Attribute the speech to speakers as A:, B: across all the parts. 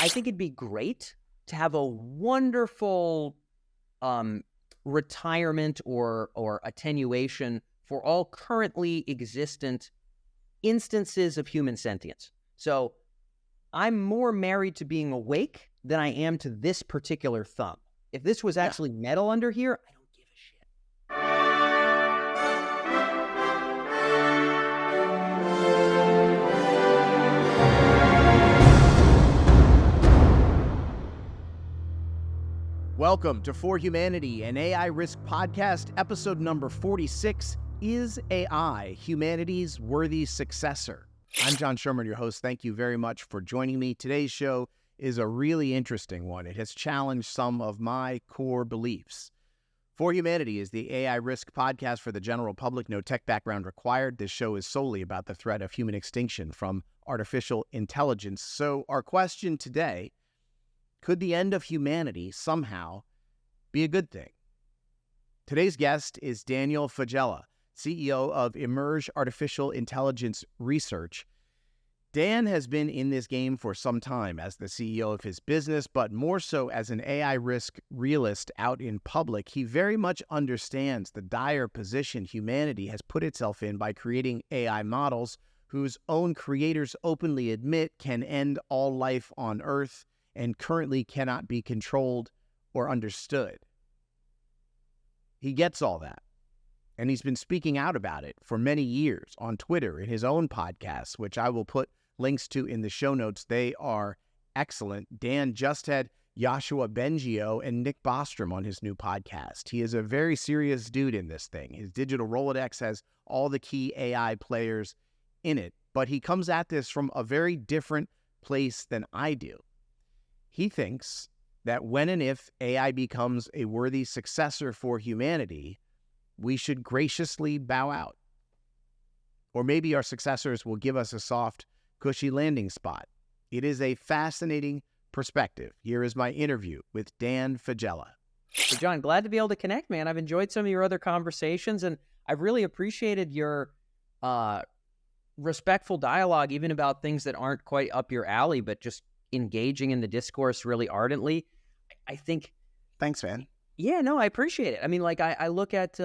A: I think it'd be great to have a wonderful retirement or attenuation for all currently existent instances of human sentience. So I'm more married to being awake than I am to this particular thumb. If this was actually metal under here, I don't give a shit.
B: Welcome to For Humanity, an AI Risk podcast, episode number 46, Is AI Humanity's Worthy Successor? I'm John Sherman, your host. Thank you very much for joining me. Today's show is a really interesting one. It has challenged some of my core beliefs. For Humanity is the AI Risk podcast for the general public, no tech background required. This show is solely about the threat of human extinction from artificial intelligence. So our question today: could the end of humanity somehow be a good thing? Today's guest is Daniel Faggella, CEO of Emerj Artificial Intelligence Research. Dan has been in this game for some time as the CEO of his business, but more so as an AI risk realist out in public. He very much understands the dire position humanity has put itself in by creating AI models whose own creators openly admit can end all life on Earth and currently cannot be controlled or understood. He gets all that, and he's been speaking out about it for many years on Twitter, in his own podcasts, which I will put links to in the show notes. They are excellent. Dan just had Yoshua Bengio and Nick Bostrom on his new podcast. He is a very serious dude in this thing. His digital Rolodex has all the key AI players in it, but he comes at this from a very different place than I do. He thinks that when and if AI becomes a worthy successor for humanity, we should graciously bow out. Or maybe our successors will give us a soft, cushy landing spot. It is a fascinating perspective. Here is my interview with Dan Faggella.
A: So John, glad to be able to connect, man. I've enjoyed some of your other conversations, and I've really appreciated your respectful dialogue, even about things that aren't quite up your alley, but just engaging in the discourse really ardently. I think...
B: Thanks, man.
A: Yeah, no, I appreciate it. I mean, like, I look at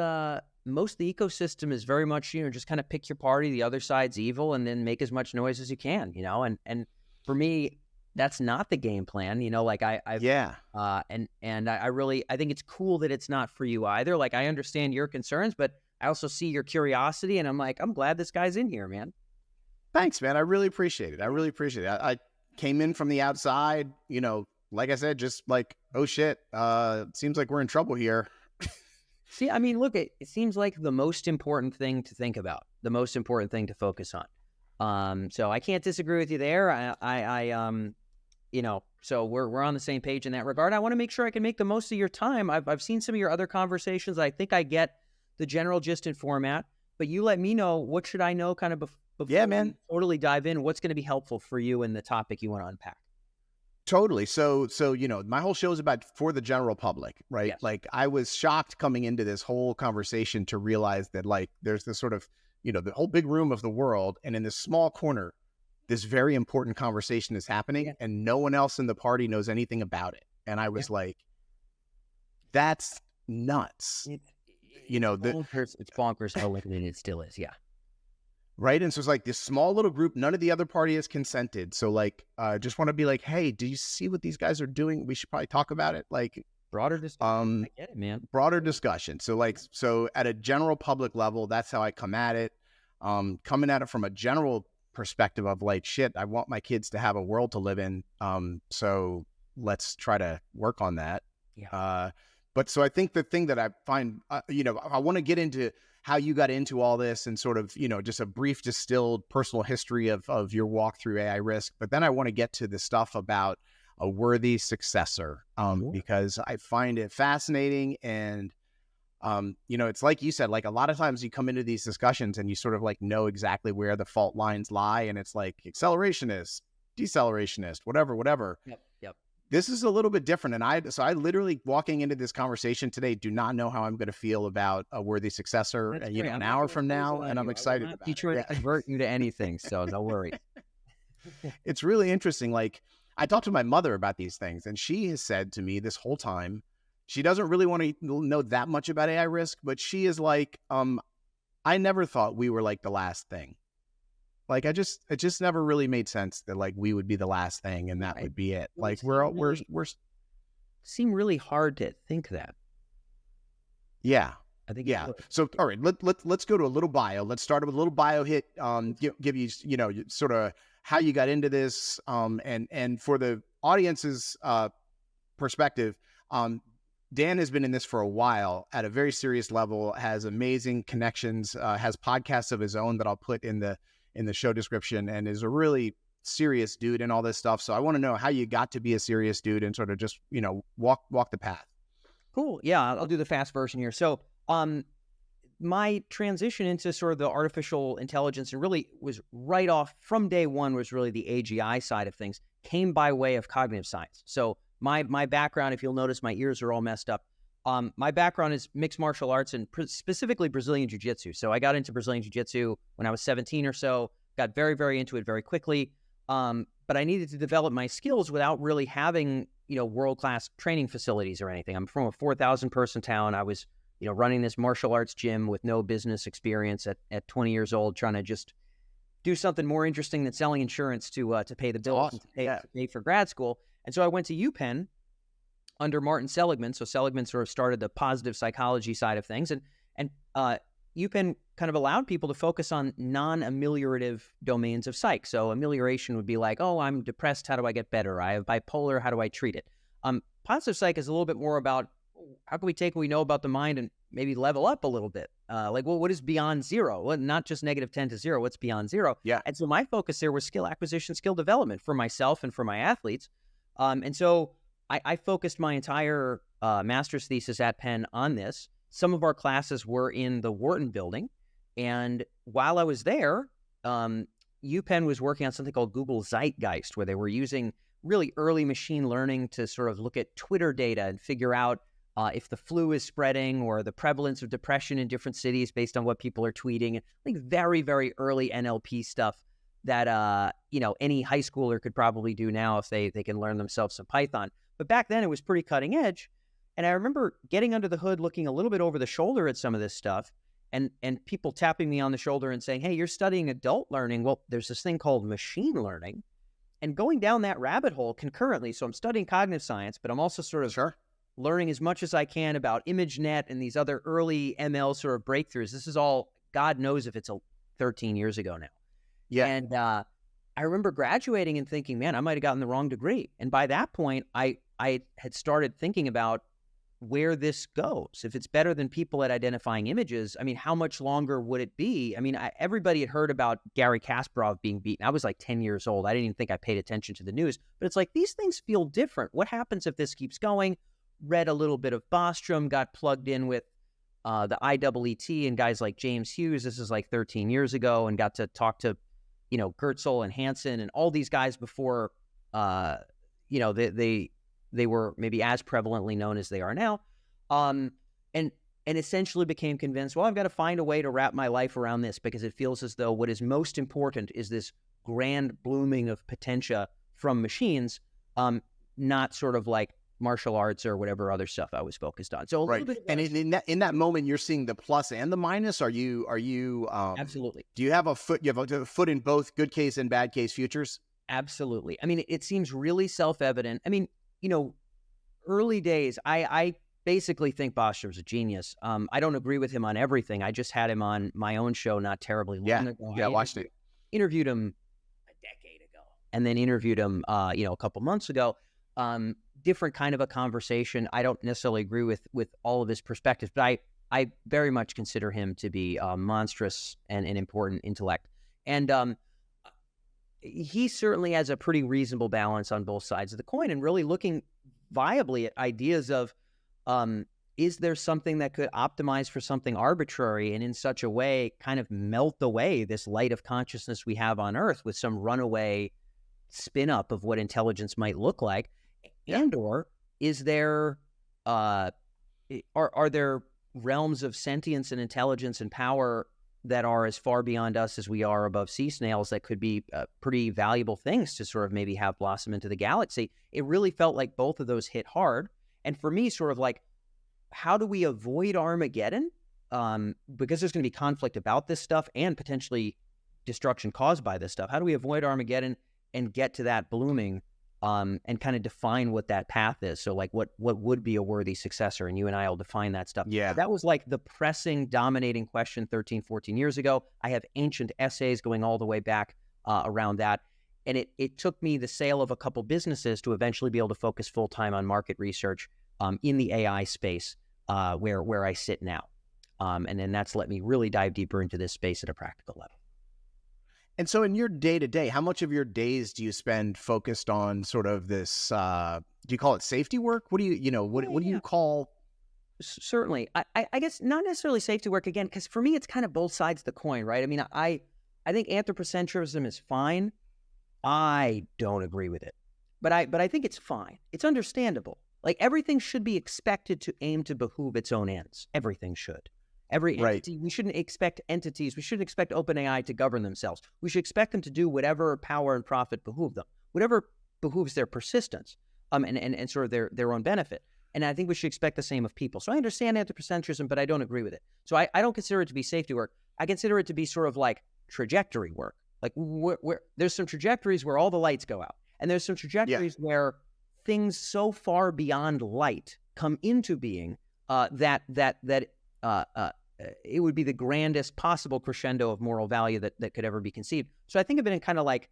A: most of the ecosystem is very much, just kind of pick your party, the other side's evil, and then make as much noise as you can, and for me, that's not the game plan, like I think it's cool that it's not for you either. Like, I understand your concerns, but I also see your curiosity, and I'm like, I'm glad this guy's in here, man.
B: Thanks, man. I really appreciate it. I came in from the outside, like I said, just like, oh shit, seems like we're in trouble here.
A: See, I mean, look, it seems like the most important thing to think about, the most important thing to focus on. So I can't disagree with you there. So we're on the same page in that regard. I want to make sure I can make the most of your time. I've seen some of your other conversations. I think I get the general gist and format, but you let me know, what should I know kind of before
B: man.
A: we totally dive in? What's going to be helpful for you in the topic you want to unpack?
B: Totally. So, my whole show is about for the general public, right?
A: Yes.
B: Like, I was shocked coming into this whole conversation to realize that, like, there's this sort of, the whole big room of the world, and in this small corner, this very important conversation is happening, and no one else in the party knows anything about it. And I was like, that's nuts.
A: It's bonkers how liquid it still is. Yeah.
B: Right. And so it's like this small little group, none of the other party has consented. So, like, just want to be like, hey, do you see what these guys are doing? We should probably talk about it. Like,
A: broader discussion. I get it, man.
B: Broader discussion. So at a general public level, that's how I come at it. Coming at it from a general perspective of like, shit, I want my kids to have a world to live in. So let's try to work on that.
A: Yeah.
B: But so I think the thing that I find, I want to get into how you got into all this and sort of, just a brief distilled personal history of your walk through AI risk. But then I want to get to the stuff about a worthy successor, because I find it fascinating. And, it's like you said, like, a lot of times you come into these discussions and you sort of like know exactly where the fault lines lie. And it's like accelerationist, decelerationist, whatever.
A: Yep.
B: This is a little bit different. And I literally, walking into this conversation today, do not know how I'm going to feel about a worthy successor, an hour from now. And I'm excited about it.
A: Try to convert you to anything. So no worries.
B: It's really interesting. Like, I talked to my mother about these things, and she has said to me this whole time, she doesn't really want to know that much about AI risk, but she is like, I never thought we were like the last thing. Like, it just never really made sense that like we would be the last thing and that would be it. Like we're
A: seem really hard to think that.
B: Yeah.
A: I think.
B: Yeah. So, all right, let's go to a little bio. Let's start with a little bio hit, give you, sort of how you got into this. And for the audience's perspective, Dan has been in this for a while at a very serious level, has amazing connections, has podcasts of his own that I'll put in the show description, and is a really serious dude in all this stuff. So I want to know how you got to be a serious dude and sort of just, walk the path.
A: Cool. Yeah, I'll do the fast version here. So, my transition into sort of the artificial intelligence, and really was right off from day one, was really the AGI side of things, came by way of cognitive science. So my background, if you'll notice, my ears are all messed up. My background is mixed martial arts and specifically Brazilian Jiu-Jitsu. So I got into Brazilian Jiu-Jitsu when I was 17 or so, got very, very into it very quickly. But I needed to develop my skills without really having, world-class training facilities or anything. I'm from a 4,000 person town. I was, running this martial arts gym with no business experience at 20 years old, trying to just do something more interesting than selling insurance to pay the bills and to pay for grad school. And so I went to UPenn under Martin Seligman. So Seligman sort of started the positive psychology side of things. And UPenn kind of allowed people to focus on non-ameliorative domains of psych. So amelioration would be like, oh, I'm depressed. How do I get better? I have bipolar. How do I treat it? Positive psych is a little bit more about how can we take what we know about the mind and maybe level up a little bit? What is beyond zero? Well, not just -10 to 0. What's beyond zero?
B: Yeah.
A: And so my focus there was skill acquisition, skill development for myself and for my athletes. And so I focused my entire master's thesis at Penn on this. Some of our classes were in the Wharton building. And while I was there, UPenn was working on something called Google Zeitgeist, where they were using really early machine learning to sort of look at Twitter data and figure out if the flu is spreading or the prevalence of depression in different cities based on what people are tweeting. I think very, very early NLP stuff that, any high schooler could probably do now if they can learn themselves some Python. But back then it was pretty cutting edge. And I remember getting under the hood, looking a little bit over the shoulder at some of this stuff, and people tapping me on the shoulder and saying, hey, you're studying adult learning. Well, there's this thing called machine learning, and going down that rabbit hole concurrently. So I'm studying cognitive science, but I'm also sort of learning as much as I can about ImageNet and these other early ML sort of breakthroughs. This is all, God knows if it's 13 years ago now.
B: Yeah.
A: And I remember graduating and thinking, man, I might have gotten the wrong degree. And by that point, I had started thinking about where this goes. If it's better than people at identifying images, I mean, how much longer would it be? I mean, everybody had heard about Gary Kasparov being beaten. I was like 10 years old. I didn't even think I paid attention to the news. But it's like, these things feel different. What happens if this keeps going? Read a little bit of Bostrom, got plugged in with the IEET and guys like James Hughes. This is like 13 years ago, and got to talk to, Gertzel and Hansen and all these guys before, they were maybe as prevalently known as they are now. And essentially became convinced, well, I've got to find a way to wrap my life around this, because it feels as though what is most important is this grand blooming of potentia from machines, not sort of like martial arts or whatever other stuff I was focused on. So a little bit.
B: And in that moment, you're seeing the plus and the minus. Are you
A: absolutely?
B: Do you have a foot? You have a foot in both good case and bad case futures?
A: Absolutely. I mean, it seems really self-evident. I mean, early days, I basically think Bostrom's a genius. I don't agree with him on everything. I just had him on my own show not terribly long ago.
B: Yeah, I watched it.
A: Interviewed him a decade ago, and then interviewed him, a couple months ago. Different kind of a conversation. I don't necessarily agree with all of his perspectives, but I very much consider him to be monstrous and an important intellect. And he certainly has a pretty reasonable balance on both sides of the coin, and really looking viably at ideas of, is there something that could optimize for something arbitrary and in such a way kind of melt away this light of consciousness we have on Earth with some runaway spin up of what intelligence might look like? And or is there, are there realms of sentience and intelligence and power that are as far beyond us as we are above sea snails that could be pretty valuable things to sort of maybe have blossom into the galaxy. It really felt like both of those hit hard. And for me, sort of like, how do we avoid Armageddon? Because there's going to be conflict about this stuff and potentially destruction caused by this stuff. How do we avoid Armageddon and get to that blooming and kind of define what that path is? So like what would be a worthy successor? And you and I will define that stuff.
B: Yeah.
A: That was like the pressing, dominating question 13, 14 years ago. I have ancient essays going all the way back around that. And it took me the sale of a couple businesses to eventually be able to focus full-time on market research in the AI space where I sit now. And then that's let me really dive deeper into this space at a practical level.
B: And so in your day-to-day, how much of your days do you spend focused on sort of this, do you call it safety work? What do what do you call?
A: Certainly. I guess not necessarily safety work, again, because for me, it's kind of both sides of the coin, right? I mean, I think anthropocentrism is fine. I don't agree with it, but I think it's fine. It's understandable. Like everything should be expected to aim to behoove its own ends. Everything should. Every entity, we shouldn't expect entities, we shouldn't expect OpenAI to govern themselves. We should expect them to do whatever power and profit behoove them, whatever behooves their persistence and sort of their own benefit. And I think we should expect the same of people. So I understand anthropocentrism, but I don't agree with it. So I don't consider it to be safety work. I consider it to be sort of like trajectory work. Like where there's some trajectories where all the lights go out. And there's some trajectories where things so far beyond light come into being that it would be the grandest possible crescendo of moral value that could ever be conceived. So I think of it in kind of like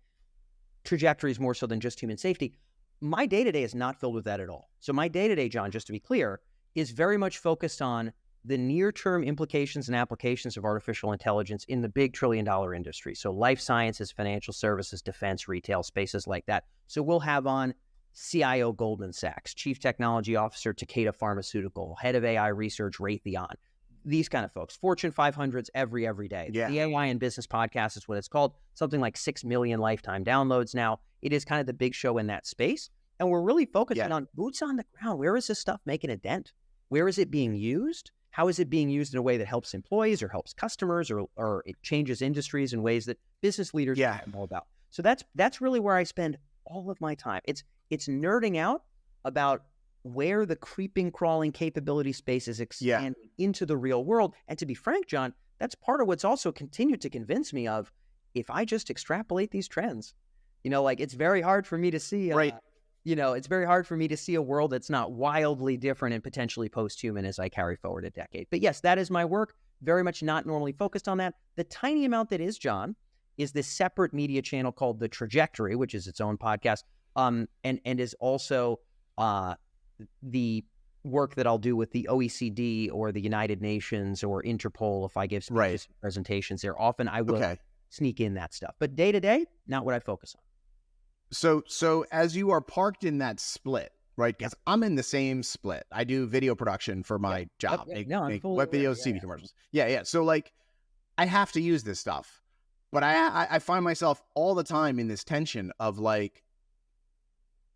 A: trajectories more so than just human safety. My day-to-day is not filled with that at all. So my day-to-day, John, just to be clear, is very much focused on the near-term implications and applications of artificial intelligence in the big trillion-dollar industry. So life sciences, financial services, defense, retail, spaces like that. So we'll have on CIO Goldman Sachs, Chief Technology Officer Takeda Pharmaceutical, Head of AI Research Raytheon, these kind of folks, Fortune 500s every day.
B: Yeah.
A: The AI and Business Podcast is what it's called, something like 6 million lifetime downloads now. It is kind of the big show in that space. And we're really focusing on boots on the ground. Where is this stuff making a dent? Where is it being used? How is it being used in a way that helps employees or helps customers or it changes industries in ways that business leaders know about? So that's really where I spend all of my time. It's nerding out about where the creeping, crawling capability space is expanding into the real world. And to be frank, John, that's part of what's also continued to convince me of, if I just extrapolate these trends, like it's very hard for me to see, it's very hard for me to see a world that's not wildly different and potentially post-human as I carry forward a decade. But yes, that is my work, very much not normally focused on that. The tiny amount that is, John, is this separate media channel called The Trajectory, which is its own podcast, and is also the work that I'll do with the OECD or the United Nations or Interpol. If I give speeches and presentations there, often I will sneak in that stuff. But day to day, not what I focus on.
B: So as you are parked in that split, right? Because I'm in the same split. I do video production for my job. Make web videos, TV commercials. Yeah. So like, I have to use this stuff, but I find myself all the time in this tension of like,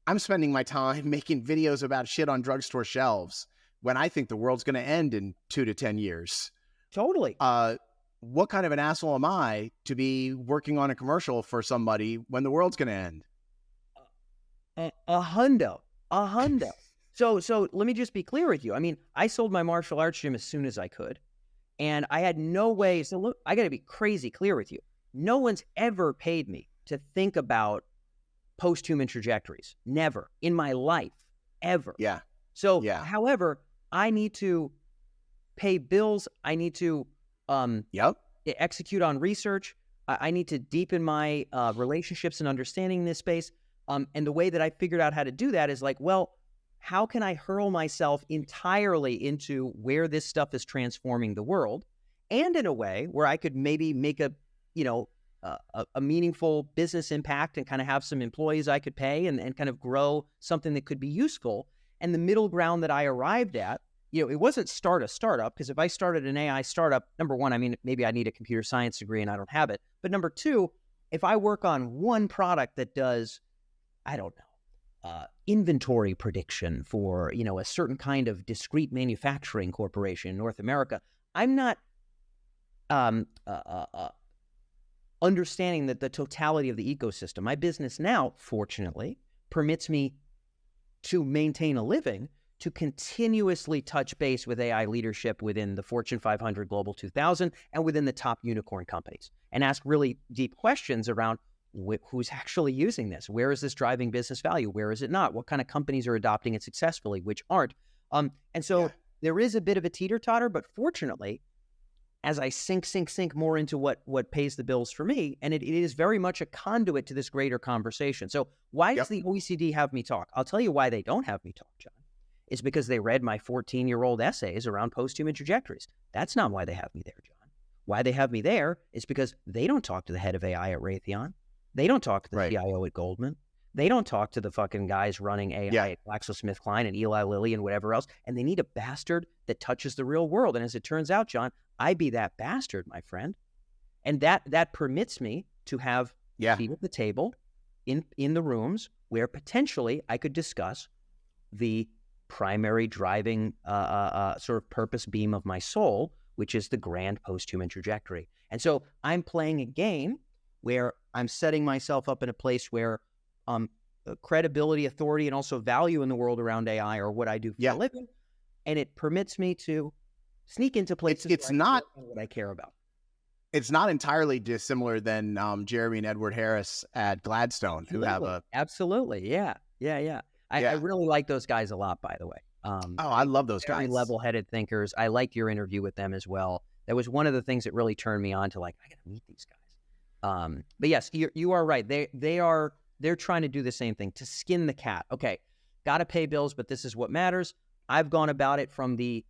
B: I'm spending my time making videos about shit on drugstore shelves when I think the world's going to end in 2 to 10 years.
A: Totally.
B: What kind of an asshole am I to be working on a commercial for somebody when the world's going to end?
A: A hundo. So let me just be clear with you. I mean, I sold my martial arts gym as soon as I could, and I had no way. So look, I got to be crazy clear with you. No one's ever paid me to think about post-human trajectories. Never in my life, ever.
B: Yeah.
A: So, however, I need to pay bills. I need to execute on research. I need to deepen my relationships and understanding this space. And the way that I figured out how to do that is like, well, how can I hurl myself entirely into where this stuff is transforming the world, and in a way where I could maybe make a meaningful business impact and kind of have some employees I could pay and kind of grow something that could be useful. And the middle ground that I arrived at, it wasn't start a startup, because if I started an AI startup, number one, I mean, maybe I need a computer science degree and I don't have it. But number two, if I work on one product that does, I don't know, inventory prediction for, a certain kind of discrete manufacturing corporation in North America, I'm not understanding that the totality of the ecosystem. My business now, fortunately, permits me to maintain a living, to continuously touch base with AI leadership within the Fortune 500, Global 2000, and within the top unicorn companies, and ask really deep questions around who's actually using this? Where is this driving business value? Where is it not? What kind of companies are adopting it successfully, which aren't? And so there is a bit of a teeter-totter, but fortunately, as I sink more into what pays the bills for me, and it is very much a conduit to this greater conversation. So why does the OECD have me talk? I'll tell you why they don't have me talk, John. It's because they read my 14-year-old essays around post-human trajectories. That's not why they have me there, John. Why they have me there is because they don't talk to the head of AI at Raytheon. They don't talk to the CIO at Goldman. They don't talk to the fucking guys running AI at GlaxoSmithKline and Eli Lilly and whatever else. And they need a bastard that touches the real world. And as it turns out, John, I be that bastard, my friend. And that permits me to have seat at the table in the rooms where potentially I could discuss the primary driving sort of purpose beam of my soul, which is the grand post-human trajectory. And so I'm playing a game where I'm setting myself up in a place where credibility, authority, and also value in the world around AI are what I do for a living. And it permits me to sneak into places
B: it's not
A: what I care about.
B: It's not entirely dissimilar than Jeremy and Edward Harris at Gladstone, who have a...
A: Absolutely. Yeah. I really like those guys a lot, by the way.
B: I love those
A: very
B: guys.
A: Level-headed thinkers. I liked your interview with them as well. That was one of the things that really turned me on to I got to meet these guys. But yes, you are right. They're trying to do the same thing, to skin the cat. Okay, got to pay bills, but this is what matters. I've gone about it from the,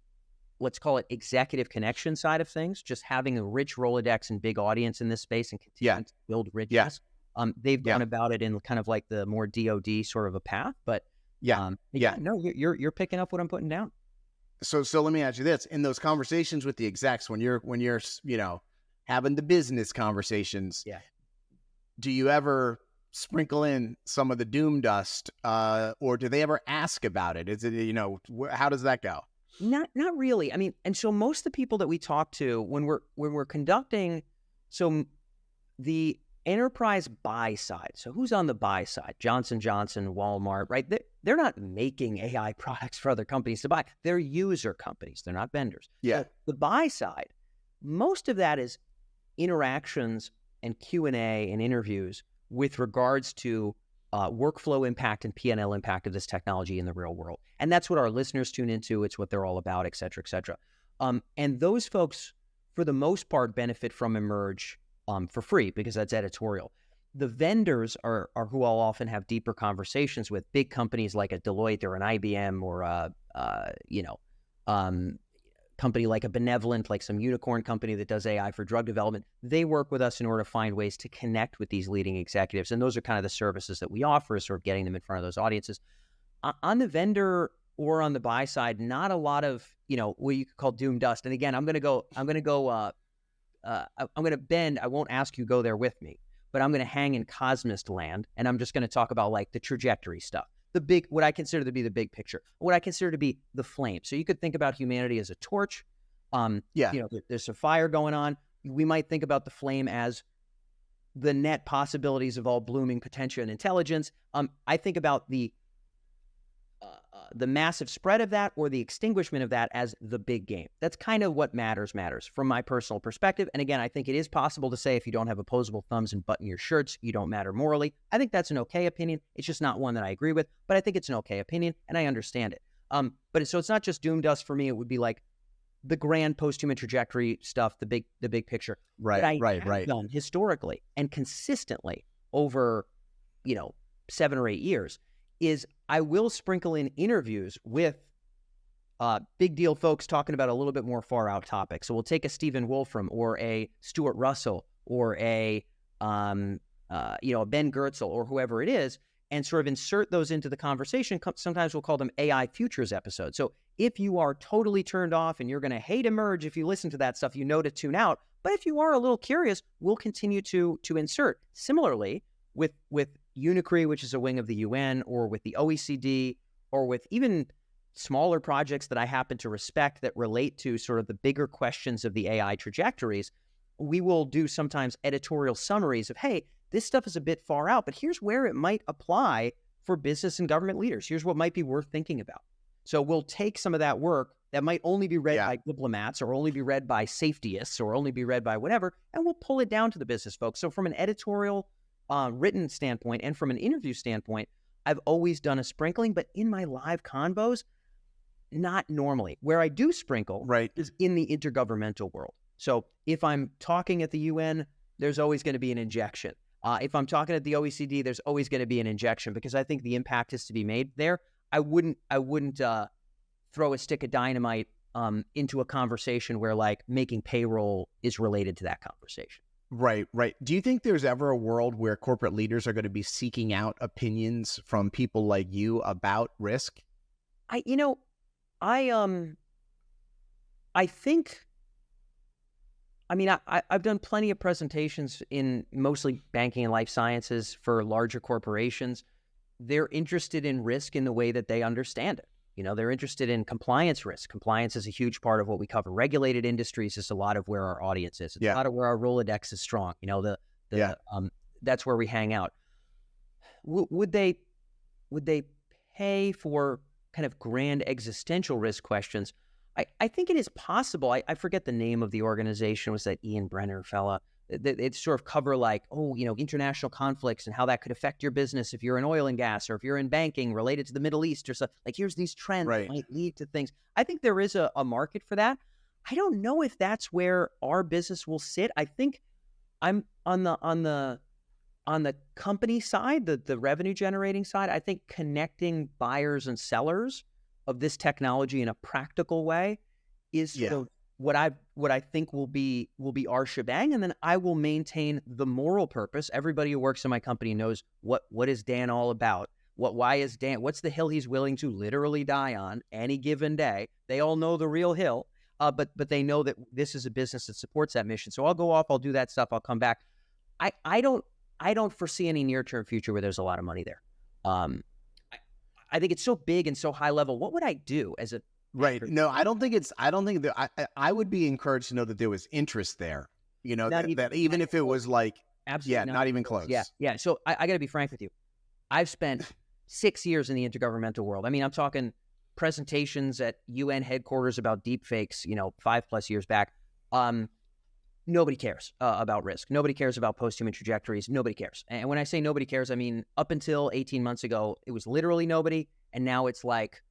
A: let's call it executive connection side of things, just having a rich Rolodex and big audience in this space and continuing to build richness. They've gone about it in kind of like the more DoD sort of a path, but no, you're picking up what I'm putting down.
B: So let me ask you this: in those conversations with the execs, when you're having the business conversations, do you ever sprinkle in some of the doom dust, or do they ever ask about it? Is it how does that go?
A: Not really. I mean, and so most of the people that we talk to when we're conducting, so the enterprise buy side. So who's on the buy side? Johnson & Johnson, Walmart, right? They're not making AI products for other companies to buy. They're user companies. They're not vendors.
B: Yeah.
A: So the buy side, most of that is interactions and Q&A and interviews with regards to workflow impact and P&L impact of this technology in the real world. And that's what our listeners tune into. It's what they're all about, et cetera, et cetera. And those folks, for the most part, benefit from Emerj for free because that's editorial. The vendors are who I'll often have deeper conversations with, big companies like a Deloitte or an IBM or company like a Benevolent, like some unicorn company that does AI for drug development. They work with us in order to find ways to connect with these leading executives. And those are kind of the services that we offer, is sort of getting them in front of those audiences. On the vendor or on the buy side, not a lot of, what you could call doom dust. And again, I'm going to bend. I won't ask you go there with me, but I'm going to hang in cosmist land. And I'm just going to talk about like the trajectory stuff. What I consider to be the big picture, what I consider to be the flame. So you could think about humanity as a torch. There's a fire going on. We might think about the flame as the net possibilities of all blooming potential and intelligence. I think about the massive spread of that or the extinguishment of that as the big game. That's kind of what matters from my personal perspective. And again, I think it is possible to say if you don't have opposable thumbs and button your shirts, you don't matter morally. I think that's an okay opinion. It's just not one that I agree with, but I think it's an okay opinion and I understand it. So it's not just doom dust for me. It would be like the grand post-human trajectory stuff, the big picture.
B: Right.
A: Done historically and consistently over, 7 or 8 years is I will sprinkle in interviews with big deal folks talking about a little bit more far out topics. So we'll take a Stephen Wolfram or a Stuart Russell or a Ben Goertzel or whoever it is, and sort of insert those into the conversation. Sometimes we'll call them AI futures episodes. So if you are totally turned off and you're going to hate Emerj, if you listen to that stuff, you know to tune out. But if you are a little curious, we'll continue to insert. Similarly, with UNICRI, which is a wing of the UN, or with the OECD, or with even smaller projects that I happen to respect that relate to sort of the bigger questions of the AI trajectories, we will do sometimes editorial summaries of, hey, this stuff is a bit far out, but here's where it might apply for business and government leaders. Here's what might be worth thinking about. So we'll take some of that work that might only be read by diplomats or only be read by safetyists or only be read by whatever, and we'll pull it down to the business folks. So from an editorial written standpoint and from an interview standpoint, I've always done a sprinkling, but in my live convos, not normally. Where I do sprinkle is in the intergovernmental world. So if I'm talking at the UN, there's always going to be an injection. If I'm talking at the OECD, there's always going to be an injection because I think the impact is to be made there. I wouldn't throw a stick of dynamite into a conversation where like making payroll is related to that conversation.
B: Right. Do you think there's ever a world where corporate leaders are going to be seeking out opinions from people like you about risk?
A: I think. I mean, I've done plenty of presentations in mostly banking and life sciences for larger corporations. They're interested in risk in the way that they understand it. They're interested in compliance risk. Compliance is a huge part of what we cover. Regulated industries is a lot of where our audience is. It's a lot of where our Rolodex is strong. That's where we hang out. Would they pay for kind of grand existential risk questions? I think it is possible. I forget the name of the organization. Was that Ian Brenner fella? It sort of cover like, international conflicts and how that could affect your business if you're in oil and gas or if you're in banking related to the Middle East or so. Like, here's these trends that might lead to things. I think there is a market for that. I don't know if that's where our business will sit. I think I'm on the company side, the revenue generating side. I think connecting buyers and sellers of this technology in a practical way is what I think will be our shebang, and then I will maintain the moral purpose. Everybody who works in my company knows what is Dan all about. Why is Dan? What's the hill he's willing to literally die on any given day? They all know the real hill, but they know that this is a business that supports that mission. So I'll go off, I'll do that stuff, I'll come back. I don't foresee any near term future where there's a lot of money there. I think it's so big and so high level. What would I do as a
B: No, I don't think I would be encouraged to know that there was interest there. That even if it was like,
A: absolutely
B: not even close.
A: Yeah. So I got to be frank with you. I've spent 6 years in the intergovernmental world. I mean, I'm talking presentations at UN headquarters about deep fakes, 5+ years back. Nobody cares about risk. Nobody cares about post-human trajectories. Nobody cares. And when I say nobody cares, I mean, up until 18 months ago, it was literally nobody. And now it's like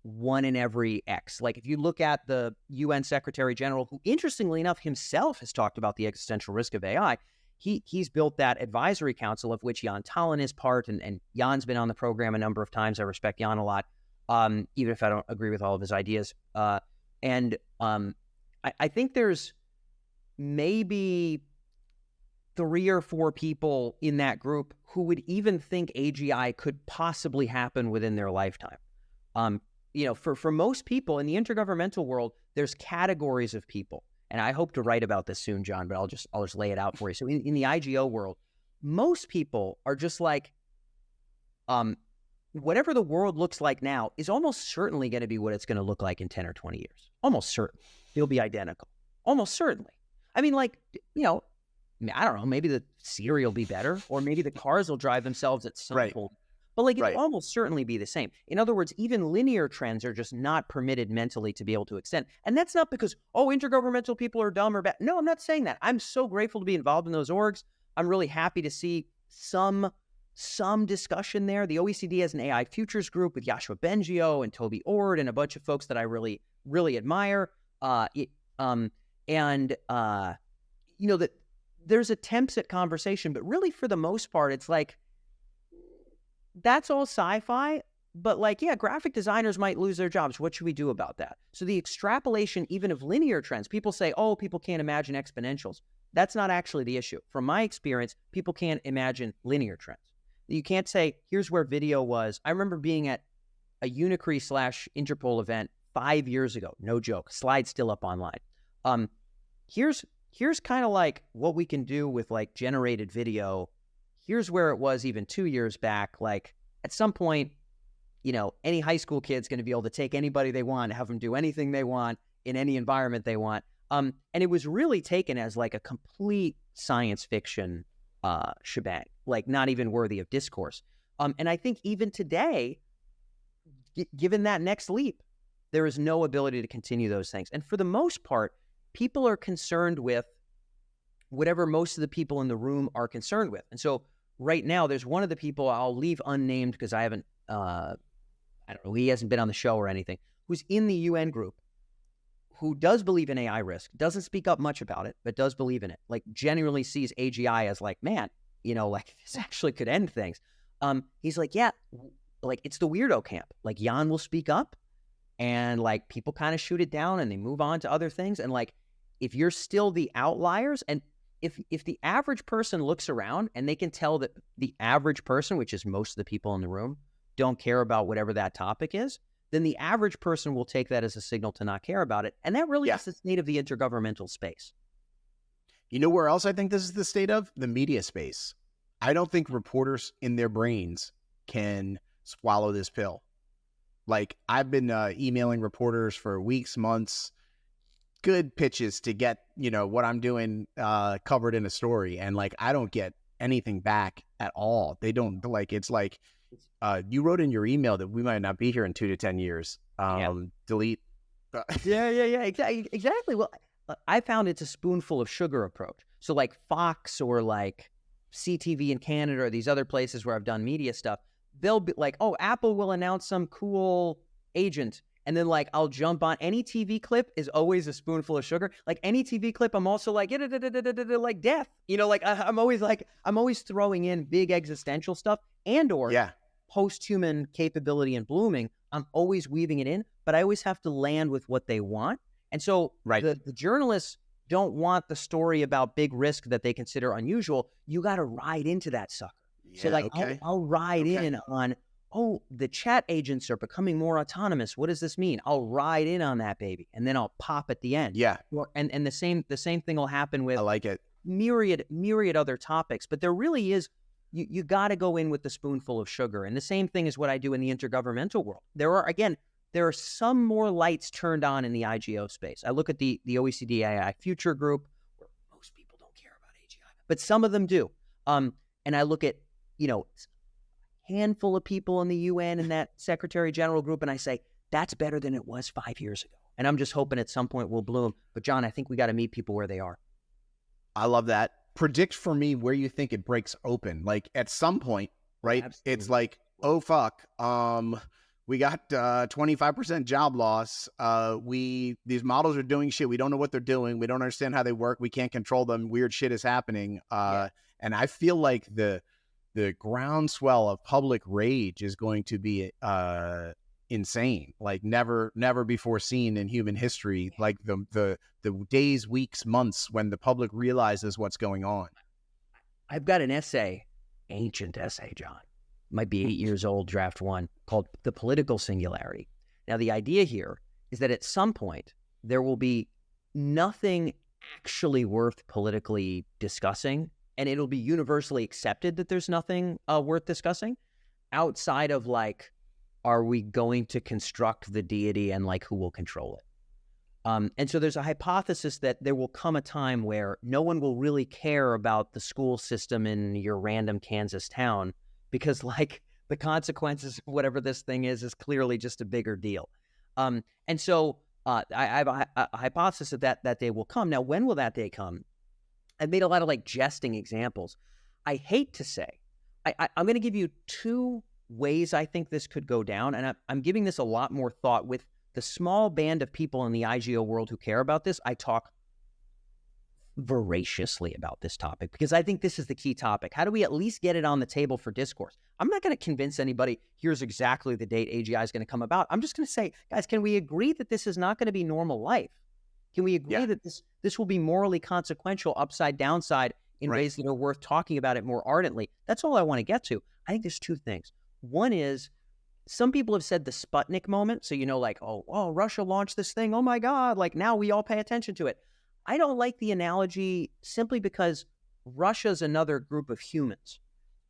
A: 1 in every X. Like if you look at the UN Secretary General, who interestingly enough himself has talked about the existential risk of AI, he's built that advisory council of which Jan Tallinn is part. And Jan's been on the program a number of times. I respect Jan a lot, even if I don't agree with all of his ideas. I think there's maybe 3 or 4 people in that group who would even think AGI could possibly happen within their lifetime. For most people in the intergovernmental world, there's categories of people. And I hope to write about this soon, John, but I'll just lay it out for you. So in the IGO world, most people are just like, whatever the world looks like now is almost certainly going to be what it's going to look like in 10 or 20 years. Almost certain. It'll be identical. Almost certainly. I mean, like, I don't know, maybe the Siri will be better, or maybe the cars will drive themselves at some point. But like, it'll almost certainly be the same. In other words, even linear trends are just not permitted mentally to be able to extend. And that's not because, intergovernmental people are dumb or bad. No, I'm not saying that. I'm so grateful to be involved in those orgs. I'm really happy to see some discussion there. The OECD has an AI futures group with Yoshua Bengio and Toby Ord and a bunch of folks that I really, really admire. That there's attempts at conversation, but really for the most part, it's like, that's all sci-fi, but like, graphic designers might lose their jobs. What should we do about that? So the extrapolation, even of linear trends, people say, people can't imagine exponentials. That's not actually the issue. From my experience, people can't imagine linear trends. You can't say, here's where video was. I remember being at a Unicry/Interpol event 5 years ago. No joke. Slide's still up online. Here's kind of like what we can do with like generated video. Here's where it was even 2 years back. Like at some point, any high school kid's going to be able to take anybody they want, have them do anything they want in any environment they want. And it was really taken as like a complete science fiction shebang, like not even worthy of discourse. And I think even today, given that next leap, there is no ability to continue those things. And for the most part, people are concerned with whatever most of the people in the room are concerned with. And so right now, there's one of the people I'll leave unnamed because I haven't, I don't know, he hasn't been on the show or anything, who's in the UN group, who does believe in AI risk, doesn't speak up much about it, but does believe in it, like genuinely sees AGI as like, man, like this actually could end things. He's like, yeah, like it's the weirdo camp. Like Jan will speak up and like people kind of shoot it down and they move on to other things. And like, if you're still the outliers, and if the average person looks around and they can tell that the average person, which is most of the people in the room, don't care about whatever that topic is, then the average person will take that as a signal to not care about it. And that really is the state of the intergovernmental space.
B: You know where else I think this is the state of? The media space. I don't think reporters in their brains can swallow this pill. Like, I've been emailing reporters for weeks, months, good pitches to get, what I'm doing covered in a story. And like, I don't get anything back at all. They don't, like, it's like, you wrote in your email that we might not be here in 2 to 10 years. Delete.
A: Yeah, exactly. Well, I found it's a spoonful of sugar approach. So like Fox or like CTV in Canada or these other places where I've done media stuff, they'll be like, oh, Apple will announce some cool agent. And then like, I'll jump on any TV clip is always a spoonful of sugar. Like any TV clip, I'm also like, like death, like I'm always throwing in big existential stuff and or post-human capability and blooming. I'm always weaving it in, but I always have to land with what they want. And so the journalists don't want the story about big risk that they consider unusual. You got to ride into that sucker. So like, I'll ride in on, oh, the chat agents are becoming more autonomous. What does this mean? I'll ride in on that baby, and then I'll pop at the end.
B: Yeah.
A: And the same thing will happen with
B: I like it.
A: myriad other topics. But there really is, you got to go in with the spoonful of sugar. And the same thing is what I do in the intergovernmental world. There are some more lights turned on in the IGO space. I look at the OECD AI Future Group, where most people don't care about AGI, but some of them do. And I look at, handful of people in the UN and that Secretary General group, and I say, that's better than it was 5 years ago. And I'm just hoping at some point we'll bloom. But John, I think we got to meet people where they are.
B: I love that. Predict for me where you think it breaks open. Like at some point, right? Absolutely. It's like, oh, fuck. We got 25% job loss. These models are doing shit. We don't know what they're doing. We don't understand how they work. We can't control them. Weird shit is happening. And I feel like the groundswell of public rage is going to be insane, like never before seen in human history. Like the days, weeks, months when the public realizes what's going on.
A: I've got an essay, ancient essay, John, might be 8 years old, draft one, called The Political Singularity. Now, the idea here is that at some point there will be nothing actually worth politically discussing, and it'll be universally accepted that there's nothing worth discussing outside of like, are we going to construct the deity and like who will control it? And so there's a hypothesis that there will come a time where no one will really care about the school system in your random Kansas town because like the consequences of whatever this thing is clearly just a bigger deal. And so I have a hypothesis that day will come. Now, when will that day come? I've made a lot of like jesting examples. I hate to say, I'm going to give you two ways I think this could go down. And I'm giving this a lot more thought with the small band of people in the IGO world who care about this. I talk voraciously about this topic because I think this is the key topic. How do we at least get it on the table for discourse? I'm not going to convince anybody, here's exactly the date AGI is going to come about. I'm just going to say, guys, can we agree that this is not going to be normal life? Can we agree that this will be morally consequential, upside, downside, in ways that are worth talking about it more ardently? That's all I want to get to. I think there's two things. One is, some people have said the Sputnik moment. So, like, oh, Russia launched this thing. Oh, my God. Like, now we all pay attention to it. I don't like the analogy simply because Russia's another group of humans.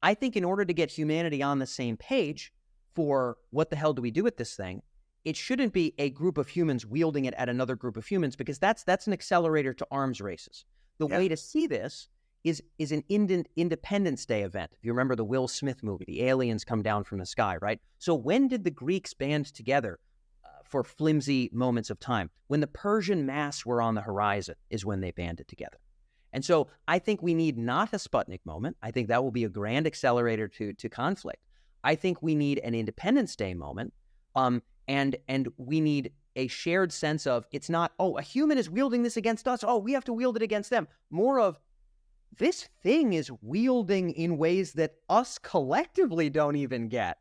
A: I think in order to get humanity on the same page for what the hell do we do with this thing, it shouldn't be a group of humans wielding it at another group of humans, because that's an accelerator to arms races. The way to see this is an Independence Day event. If you remember the Will Smith movie, the aliens come down from the sky, right? So when did the Greeks band together for flimsy moments of time? When the Persian mass were on the horizon is when they banded together. And so I think we need not a Sputnik moment. I think that will be a grand accelerator to conflict. I think we need an Independence Day moment, and we need a shared sense of, it's not, oh, a human is wielding this against us, oh, we have to wield it against them. More of, this thing is wielding in ways that us collectively don't even get.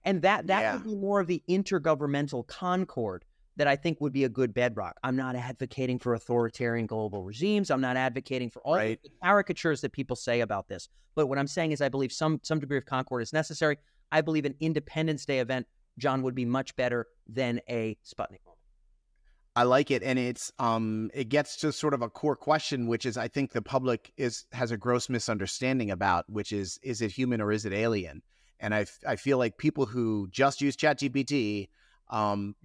A: And that would be more of the intergovernmental concord that I think would be a good bedrock. I'm not advocating for authoritarian global regimes. I'm not advocating for all the caricatures that people say about this. But what I'm saying is I believe some degree of concord is necessary. I believe an Independence Day event, John, would be much better than a Sputnik moment.
B: I like it, and it gets to sort of a core question, which is I think the public has a gross misunderstanding about, which is it human or is it alien? And I feel like people who just use ChatGPT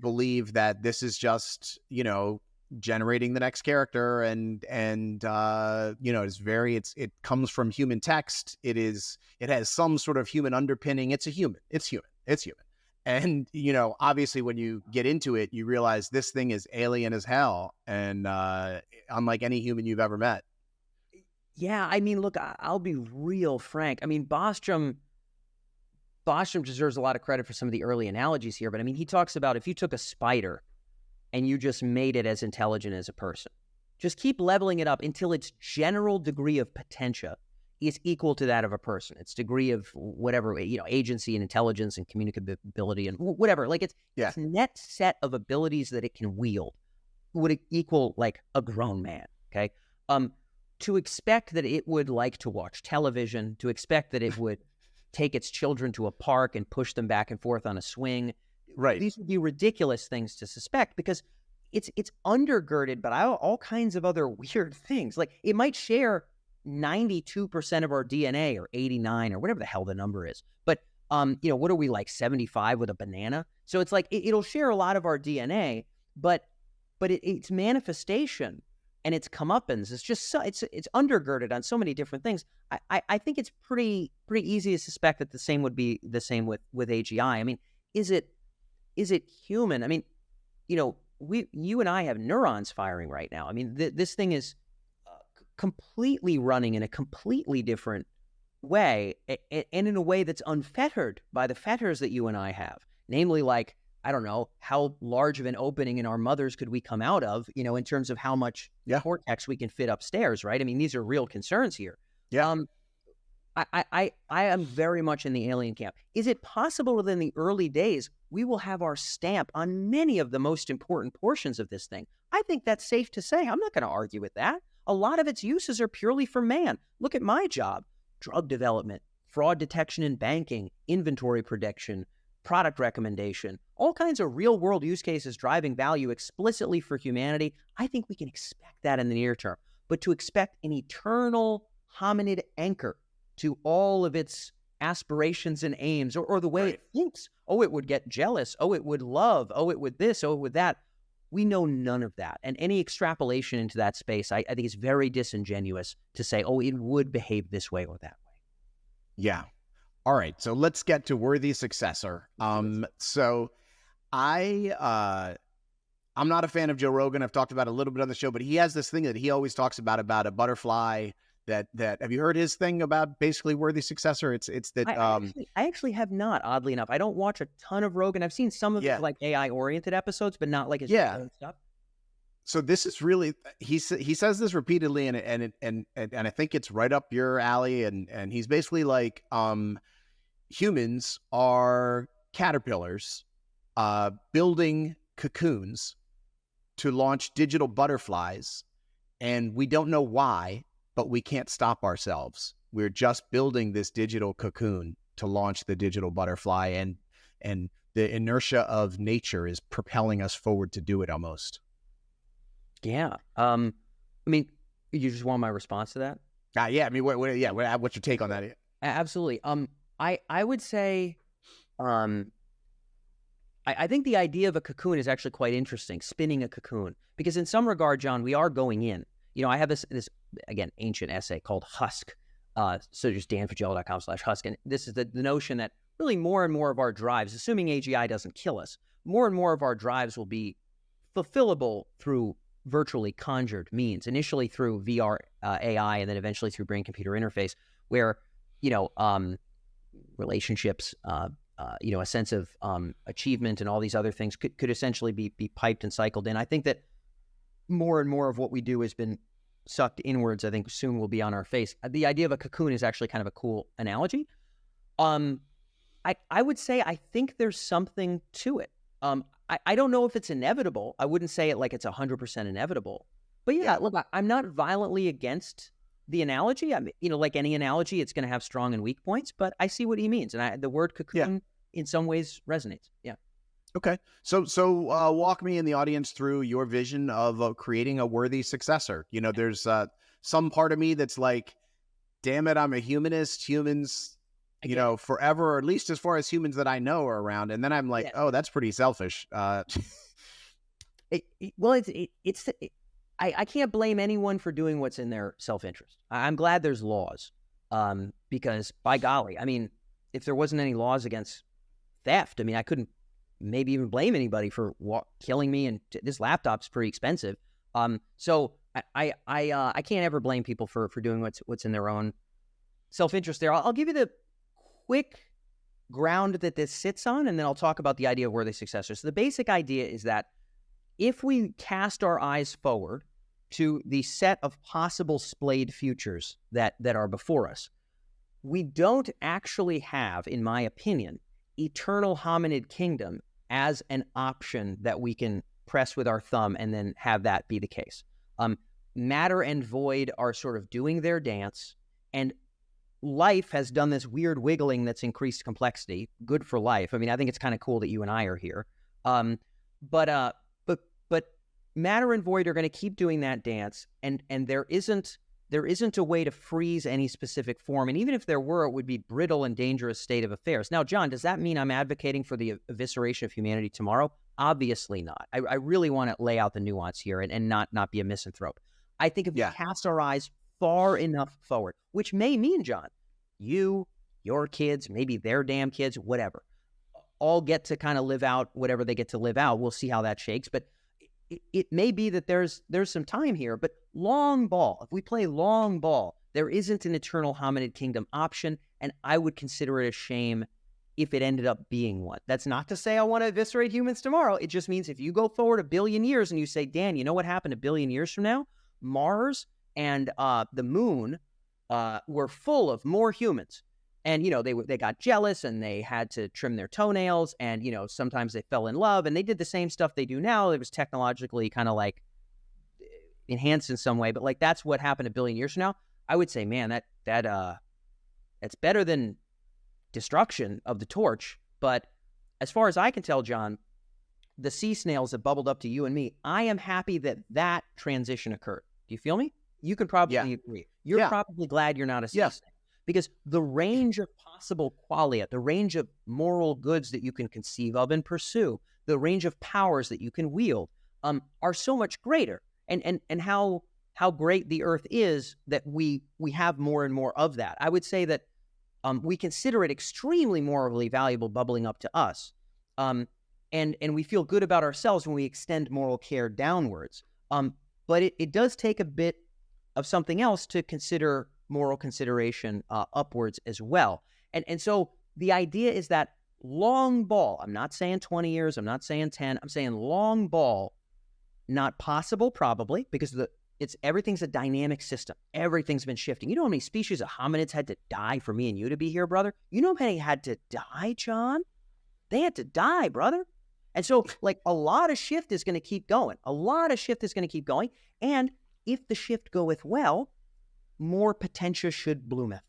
B: believe that this is just, generating the next character, and it comes from human text. It has some sort of human underpinning. It's human. And, obviously when you get into it, you realize this thing is alien as hell, and unlike any human you've ever met.
A: Yeah, I mean, look, I'll be real frank. I mean, Bostrom deserves a lot of credit for some of the early analogies here, but I mean, he talks about if you took a spider and you just made it as intelligent as a person, just keep leveling it up until its general degree of potentia is equal to that of a person. Its degree of whatever, agency and intelligence and communicability and whatever, like its net set of abilities that it can wield would equal like a grown man. Okay. To expect that it would like to watch television, to expect that it would take its children to a park and push them back and forth on a swing.
B: Right.
A: These would be ridiculous things to suspect, because it's undergirded by all kinds of other weird things. Like it might share 92% of our DNA, or 89, or whatever the hell the number is. But, what are we, like 75 with a banana? So it's like, it'll share a lot of our DNA, but its manifestation and its comeuppance is just it's undergirded on so many different things. I think it's pretty easy to suspect that the same would be the same with AGI. I mean, is it human? I mean, you and I have neurons firing right now. I mean, this thing is completely running in a completely different way, and in a way that's unfettered by the fetters that you and I have. Namely, like, I don't know, how large of an opening in our mothers could we come out of, in terms of how much cortex we can fit upstairs, right? I mean, these are real concerns here.
B: Yeah.
A: I am very much in the alien camp. Is it possible that in the early days, we will have our stamp on many of the most important portions of this thing? I think that's safe to say. I'm not going to argue with that. A lot of its uses are purely for man. Look at my job: drug development, fraud detection in banking, inventory prediction, product recommendation, all kinds of real world use cases driving value explicitly for humanity. I think we can expect that in the near term. But to expect an eternal hominid anchor to all of its aspirations and aims, or the way it thinks, oh, it would get jealous, oh, it would love, oh, it would this, oh, it would that. We know none of that. And any extrapolation into that space, I think is very disingenuous to say, oh, it would behave this way or that way.
B: Yeah. All right. So let's get to worthy successor. So I'm not a fan of Joe Rogan. I've talked about it a little bit on the show, but he has this thing that he always talks about a butterfly that have you heard his thing about basically worthy successor? It's that
A: I actually have not, oddly enough. I don't watch a ton of Rogan. I've seen some of his like AI oriented episodes, but not like his stuff.
B: So this is really, he says this repeatedly, and I think it's right up your alley. And he's basically like, humans are caterpillars, building cocoons to launch digital butterflies, and we don't know why, but we can't stop ourselves. We're just building this digital cocoon to launch the digital butterfly, and the inertia of nature is propelling us forward to do it almost.
A: Yeah. I mean, you just want my response to that?
B: Yeah. I mean, what's your take on that?
A: Absolutely. I would say, I I think the idea of a cocoon is actually quite interesting, spinning a cocoon, because in some regard, John, we are going in. I have this again, ancient essay called Husk. So just danfaggella.com/husk. And this is the notion that really more and more of our drives, assuming AGI doesn't kill us, more and more of our drives will be fulfillable through virtually conjured means, initially through VR, AI, and then eventually through brain-computer interface, where, relationships, a sense of achievement and all these other things could essentially be piped and cycled in. I think that more and more of what we do has been sucked inwards. I think soon will be on our face. The idea of a cocoon is actually kind of a cool analogy. I would say I think there's something to it. I don't know if it's inevitable. I wouldn't say it like it's 100% inevitable. But yeah, look, I'm not violently against the analogy. I mean, like any analogy, it's going to have strong and weak points, but I see what he means. And the word cocoon in some ways resonates. Yeah.
B: Okay. So walk me and the audience through your vision of creating a worthy successor. There's some part of me that's like, damn it, I'm a humanist. Humans, forever, or at least as far as humans that I know are around. And then I'm like, oh, that's pretty selfish. I can't blame anyone for doing what's in their self-interest. I'm glad there's laws, because by golly, I mean, if there wasn't any laws against theft, I mean, I couldn't maybe even blame anybody for killing me. And this laptop's pretty expensive. So I can't ever blame people for doing what's in their own self-interest there. I'll give you the quick ground that this sits on, and then I'll talk about the idea of worthy successors. So the basic idea is that if we cast our eyes forward to the set of possible splayed futures that are before us, we don't actually have, in my opinion, eternal hominid kingdom as an option that we can press with our thumb and then have that be the case. Matter and void are sort of doing their dance, and life has done this weird wiggling that's increased complexity. Good for life. I mean, I think it's kind of cool that you and I are here. But matter and void are going to keep doing that dance, and there isn't a way to freeze any specific form. And even if there were, it would be brittle and dangerous state of affairs. Now, John, does that mean I'm advocating for the evisceration of humanity tomorrow? Obviously not. I really want to lay out the nuance here and not be a misanthrope. I think if we cast our eyes far enough forward, which may mean, John, you, your kids, maybe their damn kids, whatever, all get to kind of live out whatever they get to live out. We'll see how that shakes. But it may be that there's some time here, but long ball, if we play long ball, there isn't an eternal hominid kingdom option, and I would consider it a shame if it ended up being one. That's not to say I want to eviscerate humans tomorrow. It just means if you go forward 1 billion years and you say, Dan, you know what happened 1 billion years from now? Mars and the moon were full of more humans. And, they got jealous and they had to trim their toenails, and, sometimes they fell in love, and they did the same stuff they do now. It was technologically kind of like enhanced in some way, but like that's what happened 1 billion years from now. I would say, man, that's better than destruction of the torch. But as far as I can tell, John, the sea snails that bubbled up to you and me, I am happy that transition occurred. Do you feel me? You can probably agree. You're probably glad you're not a sea snail. Because the range of possible qualia, the range of moral goods that you can conceive of and pursue, the range of powers that you can wield, are so much greater. And how great the Earth is that we have more and more of that. I would say that we consider it extremely morally valuable bubbling up to us. And we feel good about ourselves when we extend moral care downwards. But it does take a bit of something else to consider moral consideration upwards as well. And so the idea is that long ball, I'm not saying 20 years, I'm not saying 10, I'm saying long ball, not possible probably, because everything's a dynamic system. Everything's been shifting. You know how many species of hominids had to die for me and you to be here, brother? You know how many had to die, John? They had to die, brother. And so like a lot of shift is going to keep going. And if the shift goeth well, more potential should bloometh.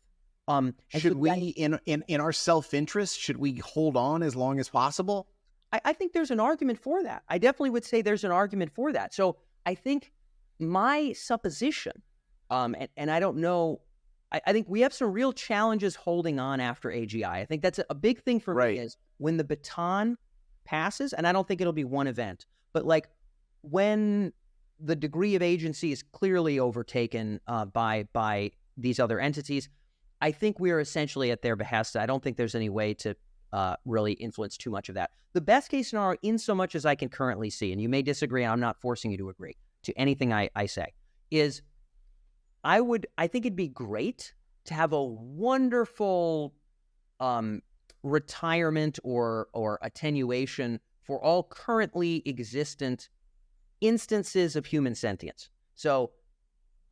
B: Should we, in our self-interest, should we hold on as long as possible?
A: I think there's an argument for that. I definitely would say there's an argument for that. So I think my supposition, and I don't know, I think we have some real challenges holding on after AGI. I think that's a big thing for me is when the baton passes, and I don't think it'll be one event, but like when the degree of agency is clearly overtaken by these other entities, I think we are essentially at their behest. I don't think there's any way to really influence too much of that. The best case scenario, in so much as I can currently see, and you may disagree, and I'm not forcing you to agree to anything I say, is I think it'd be great to have a wonderful retirement or attenuation for all currently existent instances of human sentience. So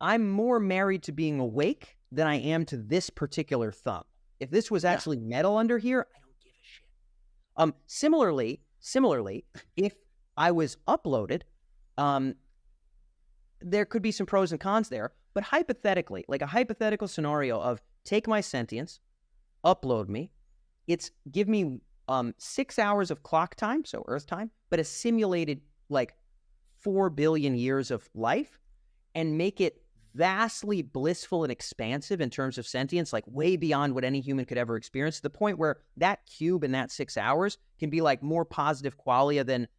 A: I'm more married to being awake than I am to this particular thumb. If this was actually metal under here, I don't give a shit. Similarly, if I was uploaded, there could be some pros and cons there. But hypothetically, like a hypothetical scenario of take my sentience, upload me, give me 6 hours of clock time, so Earth time, but a simulated like 4 billion years of life, and make it vastly blissful and expansive in terms of sentience, like way beyond what any human could ever experience, to the point where that cube in that 6 hours can be like more positive qualia than,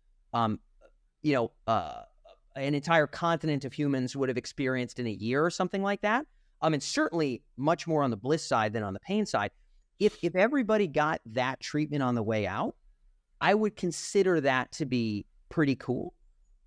A: an entire continent of humans would have experienced in a year or something like that. And certainly much more on the bliss side than on the pain side. If everybody got that treatment on the way out, I would consider that to be pretty cool.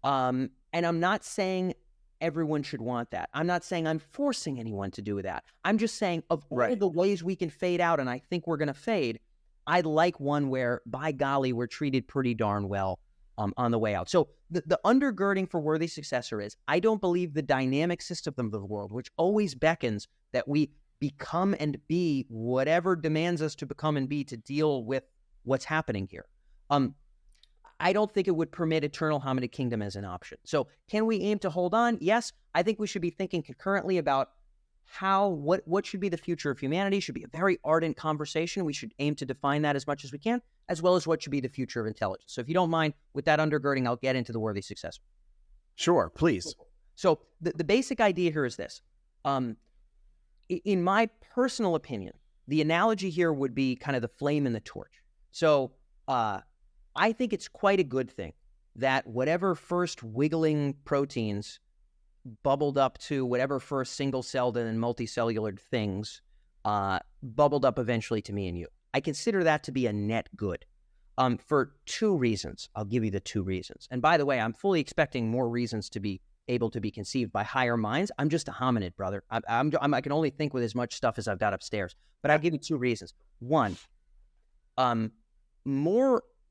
A: And I'm not saying everyone should want that. I'm not saying I'm forcing anyone to do that. I'm just saying of all the ways we can fade out, and I think we're going to fade, I'd like one where, by golly, we're treated pretty darn well on the way out. So the undergirding for worthy successor is, I don't believe the dynamic system of the world, which always beckons that we become and be whatever demands us to become and be to deal with what's happening here. I don't think it would permit eternal hominid kingdom as an option. So can we aim to hold on? Yes. I think we should be thinking concurrently about what should be the future of humanity. Should be a very ardent conversation. We should aim to define that as much as we can, as well as what should be the future of intelligence. So if you don't mind, with that undergirding, I'll get into the worthy successor.
B: Sure, please.
A: So the basic idea here is this. In my personal opinion, the analogy here would be kind of the flame and the torch. So I think it's quite a good thing that whatever first wiggling proteins bubbled up to whatever first single-celled and multicellular things bubbled up eventually to me and you. I consider that to be a net good for two reasons. I'll give you the two reasons. And by the way, I'm fully expecting more reasons to be able to be conceived by higher minds. I'm just a hominid, brother. I can only think with as much stuff as I've got upstairs. But I'll give you two reasons. One,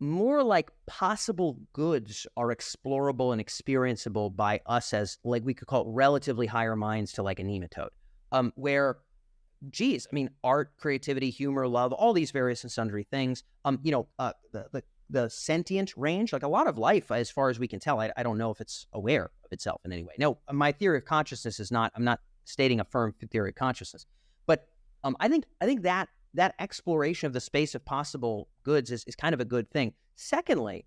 A: more like possible goods are explorable and experienceable by us as, like, we could call it relatively higher minds to like a nematode, where, geez, I mean, art, creativity, humor, love, all these various and sundry things, the sentient range, like a lot of life, as far as we can tell, I don't know if it's aware of itself in any way. No, my theory of consciousness is not, I'm not stating a firm theory of consciousness, but I think that exploration of the space of possible goods is kind of a good thing. Secondly,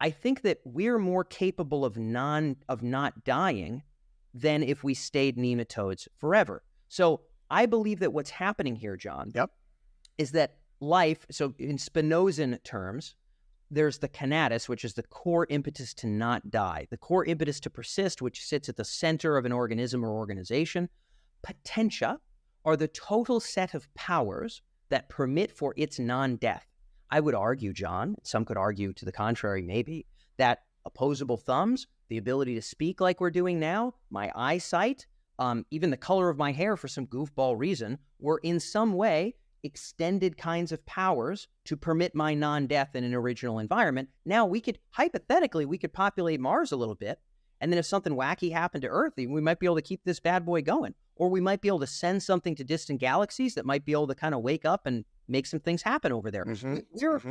A: I think that we're more capable of not dying than if we stayed nematodes forever. So I believe that what's happening here, John, is that life, so in Spinozan terms, there's the conatus, which is the core impetus to not die, the core impetus to persist, which sits at the center of an organism or organization. Potentia are the total set of powers that permit for its non-death. I would argue, John, some could argue to the contrary maybe, that opposable thumbs, the ability to speak like we're doing now, my eyesight, even the color of my hair for some goofball reason, were in some way extended kinds of powers to permit my non-death in an original environment. Now hypothetically, we could populate Mars a little bit, and then if something wacky happened to Earth, we might be able to keep this bad boy going. Or we might be able to send something to distant galaxies that might be able to kind of wake up and make some things happen over there. We're,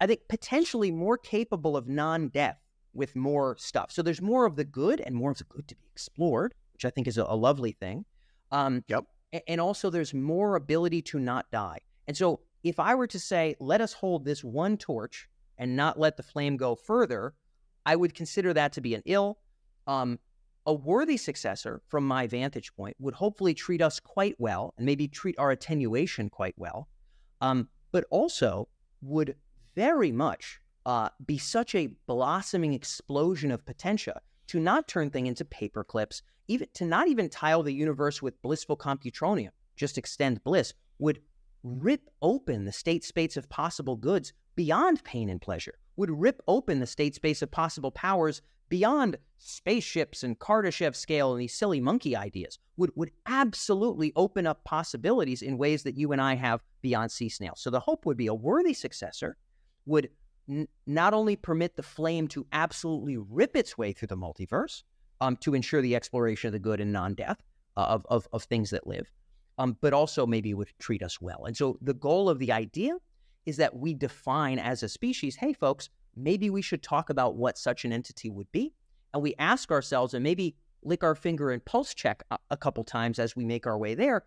A: I think, potentially more capable of non-death with more stuff. So there's more of the good and more of the good to be explored, which I think is a lovely thing. And also there's more ability to not die. And so if I were to say, let us hold this one torch and not let the flame go further, I would consider that to be an ill. A worthy successor, from my vantage point, would hopefully treat us quite well and maybe treat our attenuation quite well, but also would very much be such a blossoming explosion of potential to not turn things into paper clips, even to not even tile the universe with blissful computronium, just extend bliss, would rip open the state space of possible goods beyond pain and pleasure, would rip open the state space of possible powers beyond spaceships and Kardashev scale and these silly monkey ideas, would absolutely open up possibilities in ways that you and I have beyond sea snails. So the hope would be a worthy successor would not only permit the flame to absolutely rip its way through the multiverse to ensure the exploration of the good and non-death of things that live, but also maybe would treat us well. And so the goal of the idea is that we define as a species, hey, folks, maybe we should talk about what such an entity would be. And we ask ourselves and maybe lick our finger and pulse check a couple times as we make our way there,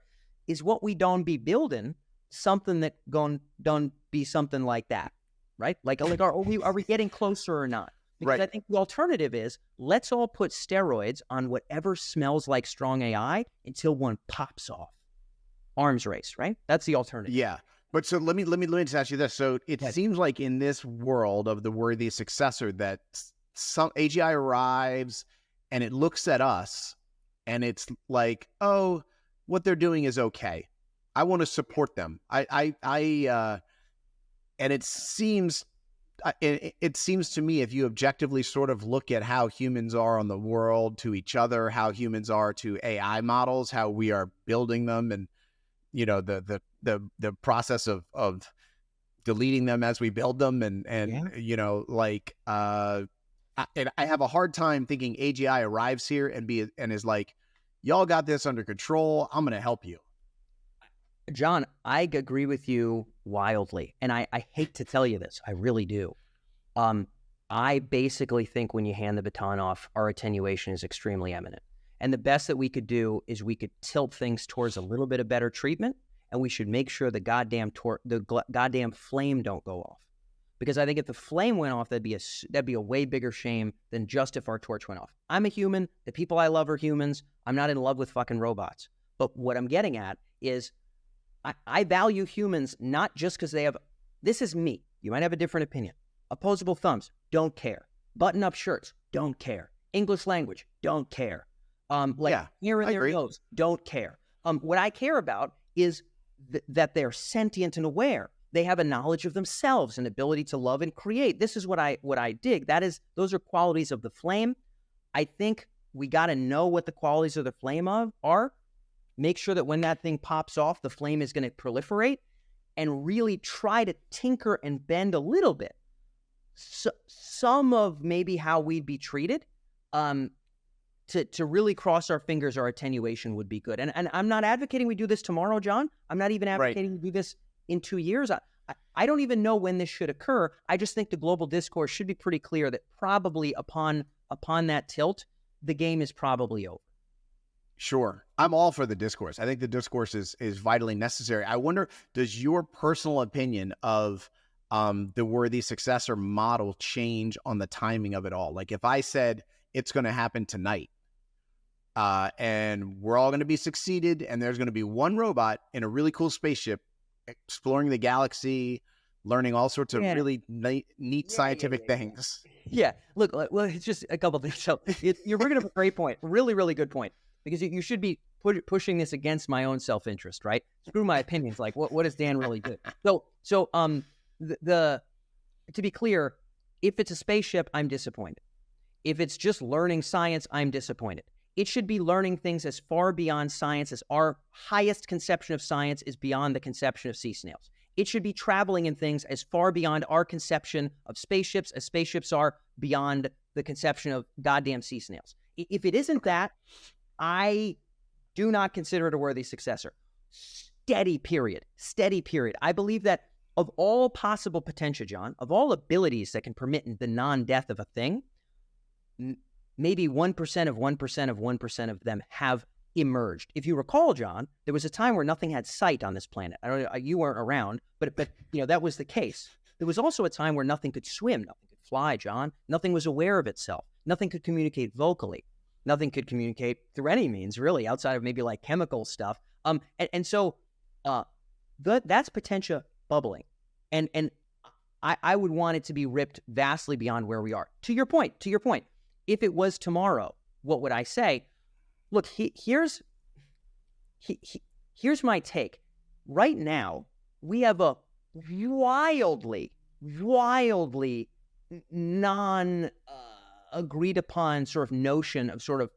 A: is what we don't be building something that don't be something like that, right? Like are we getting closer or not? Because I think the alternative is, let's all put steroids on whatever smells like strong AI until one pops off. Arms race, right? That's the alternative.
B: Yeah. But so let me just ask you this. So it seems like in this world of the worthy successor that some AGI arrives and it looks at us and it's like, oh, what they're doing is okay. I want to support them. And it seems to me, if you objectively sort of look at how humans are on the world to each other, how humans are to AI models, how we are building them, and you know, the process of deleting them as we build them, and you know, like I have a hard time thinking AGI arrives here and is like, y'all got this under control, I'm gonna help you.
A: John, I agree with you wildly, and I hate to tell you this, I really do. I basically think when you hand the baton off, our attenuation is extremely eminent. And the best that we could do is we could tilt things towards a little bit of better treatment, and we should make sure the goddamn flame don't go off. Because I think if the flame went off, that'd be a way bigger shame than just if our torch went off. I'm a human. The people I love are humans. I'm not in love with fucking robots. But what I'm getting at is I value humans not just because they have, this is me. You might have a different opinion. Opposable thumbs, don't care. Button-up shirts, don't care. English language, don't care. Hair in their nose, don't care. What I care about is that they're sentient and aware. They have a knowledge of themselves and ability to love and create. This is what I dig. Those are qualities of the flame. I think we got to know what the qualities of the flame are. Make sure that when that thing pops off, the flame is going to proliferate, and really try to tinker and bend a little bit. So, some of maybe how we'd be treated, to really cross our fingers, our attenuation would be good. And I'm not advocating we do this tomorrow, John. I'm not even advocating we do this in 2 years. I don't even know when this should occur. I just think the global discourse should be pretty clear that probably upon that tilt, the game is probably over.
B: Sure. I'm all for the discourse. I think the discourse is vitally necessary. I wonder, does your personal opinion of the worthy successor model change on the timing of it all? Like if I said it's going to happen tonight, and we're all going to be succeeded, and there's going to be one robot in a really cool spaceship exploring the galaxy, learning all sorts of really neat scientific things.
A: Yeah. Look, well, it's just a couple things. So you're bringing up a great point. Really, really good point. Because you should be pushing this against my own self-interest, right? Screw my opinions. Like, what does Dan really do? So to be clear, if it's a spaceship, I'm disappointed. If it's just learning science, I'm disappointed. It should be learning things as far beyond science as our highest conception of science is beyond the conception of sea snails. It should be traveling in things as far beyond our conception of spaceships as spaceships are beyond the conception of goddamn sea snails. If it isn't that, I do not consider it a worthy successor. Steady period. I believe that of all possible potential, John, of all abilities that can permit the non-death of a thing, maybe 1% of 1% of 1% of them have emerged. If you recall, John, there was a time where nothing had sight on this planet. I don't know, you weren't around, but you know, that was the case. There was also a time where nothing could swim, nothing could fly, John. Nothing was aware of itself. Nothing could communicate vocally. Nothing could communicate through any means, really, outside of maybe like chemical stuff. So that's potential bubbling. And I would want it to be ripped vastly beyond where we are. To your point, if it was tomorrow, what would I say? Look, here's my take. Right now, we have a wildly non-agreed upon sort of notion of sort of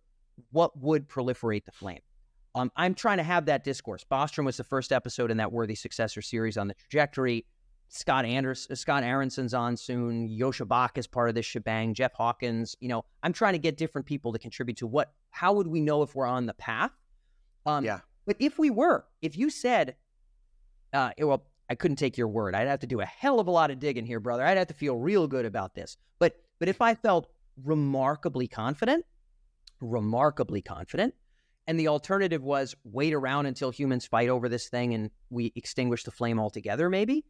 A: what would proliferate the flame. I'm trying to have that discourse. Bostrom was the first episode in that Worthy Successor series on the trajectory. Scott Aronson's on soon. Yosha Bach is part of this shebang. Jeff Hawkins. I'm trying to get different people to contribute to how would we know if we're on the path? But if you said, well, I couldn't take your word. I'd have to do a hell of a lot of digging here, brother. I'd have to feel real good about this. But if I felt remarkably confident, and the alternative was wait around until humans fight over this thing and we extinguish the flame altogether, maybe,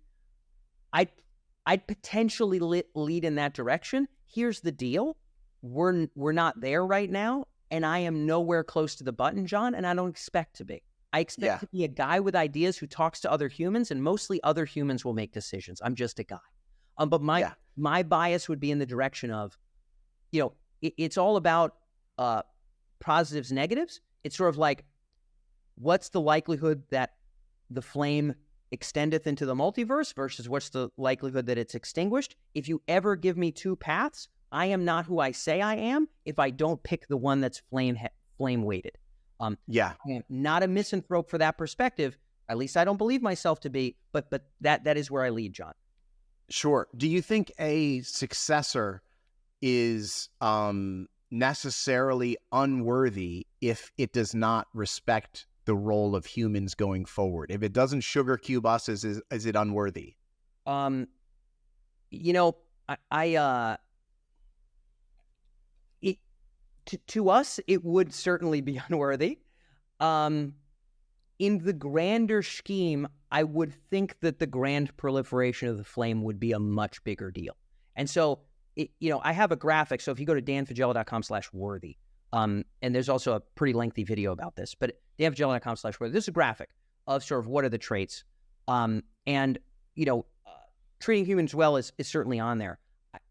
A: I'd potentially lead in that direction. Here's the deal. We're not there right now, and I am nowhere close to the button, John, and I don't expect to be. I expect to be a guy with ideas who talks to other humans, and mostly other humans will make decisions. I'm just a guy. But my bias would be in the direction of, it's all about positives, negatives. It's sort of like, what's the likelihood that the flame extendeth into the multiverse versus what's the likelihood that it's extinguished? If you ever give me two paths, I am not who I say I am if I don't pick the one that's flame weighted. I am not a misanthrope for that perspective. At least I don't believe myself to be, but that is where I lead, John.
B: Sure. Do you think a successor is necessarily unworthy if it does not respect the role of humans going forward? If it doesn't sugar cube us, is it unworthy?
A: To us, it would certainly be unworthy. In the grander scheme, I would think that the grand proliferation of the flame would be a much bigger deal. And so, I have a graphic. So if you go to danfaggella.com/worthy, and there's also a pretty lengthy video about this, but danfaggella.com/worthy, this is a graphic of sort of what are the traits. Treating humans well is certainly on there.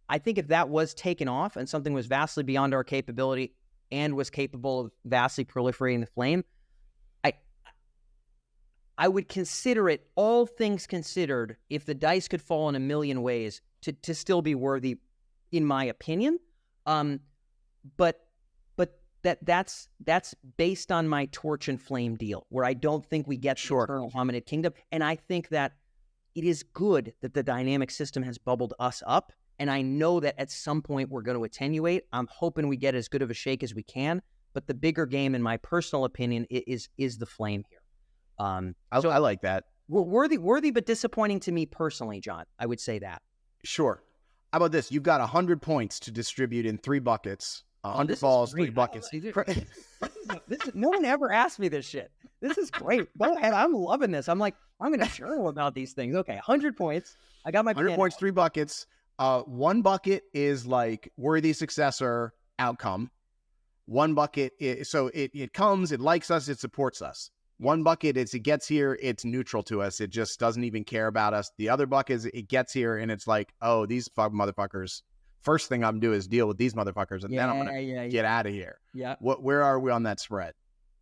A: I think if that was taken off and something was vastly beyond our capability and was capable of vastly proliferating the flame, I would consider it, all things considered, if the dice could fall in a million ways, to still be worthy, in my opinion. But that's based on my torch and flame deal, where I don't think we get the eternal hominid kingdom. And I think that it is good that the dynamic system has bubbled us up. And I know that at some point we're going to attenuate. I'm hoping we get as good of a shake as we can. But the bigger game, in my personal opinion, is the flame here.
B: I like that.
A: Worthy, but disappointing to me personally, John. I would say that.
B: Sure. How about this? You've got 100 points to distribute in 3 buckets. 100 balls, 3 buckets.
A: No one ever asked me this shit. This is great. Go ahead. I'm loving this. I'm like, I'm going to journal about these things. Okay, 100 points. I got my
B: 100 points, 3 buckets. 1 bucket is like worthy successor outcome. 1 bucket is, so it comes, it likes us, it supports us. 1 bucket is it gets here, it's neutral to us. It just doesn't even care about us. The other bucket is it gets here and it's like, oh, these motherfuckers. First thing I'm going to do is deal with these motherfuckers, and then I'm going to get out of here. Yeah. Where are we on that spread?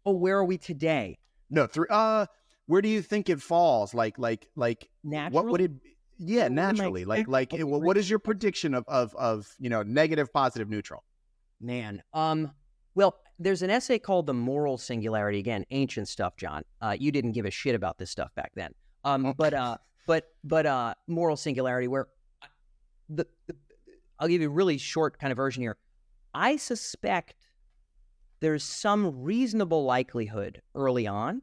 A: Oh, where are we today?
B: No, where do you think it falls? Like
A: naturally?
B: What would it? Yeah, naturally. What is your prediction of negative, positive, neutral?
A: Man, well, there's an essay called The Moral Singularity. Again, ancient stuff, John. You didn't give a shit about this stuff back then. But Moral Singularity, where I'll give you a really short kind of version here. I suspect there's some reasonable likelihood early on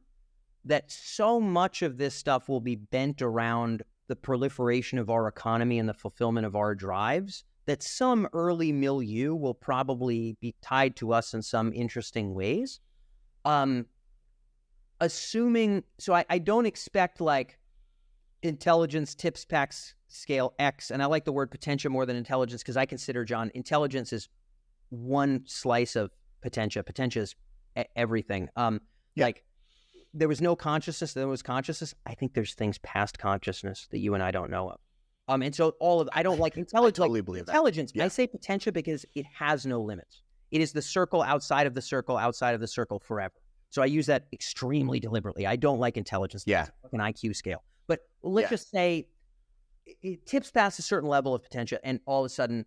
A: that so much of this stuff will be bent around the proliferation of our economy and the fulfillment of our drives, that some early milieu will probably be tied to us in some interesting ways. Assuming, so I don't expect like intelligence tips packs scale X, and I like the word potentia more than intelligence because I consider, John, intelligence is one slice of potentia. Potentia is everything. Like there was no consciousness, there was consciousness. I think there's things past consciousness that you and I don't know of. And so I don't like
B: I
A: intelligence.
B: totally believe that.
A: Intelligence.
B: Yeah.
A: I say potential because it has no limits. It is the circle outside of the circle outside of the circle forever. So I use that extremely deliberately. I don't like intelligence.
B: Yeah.
A: It's like an IQ scale. But let's just say it tips past a certain level of potential, and all of a sudden,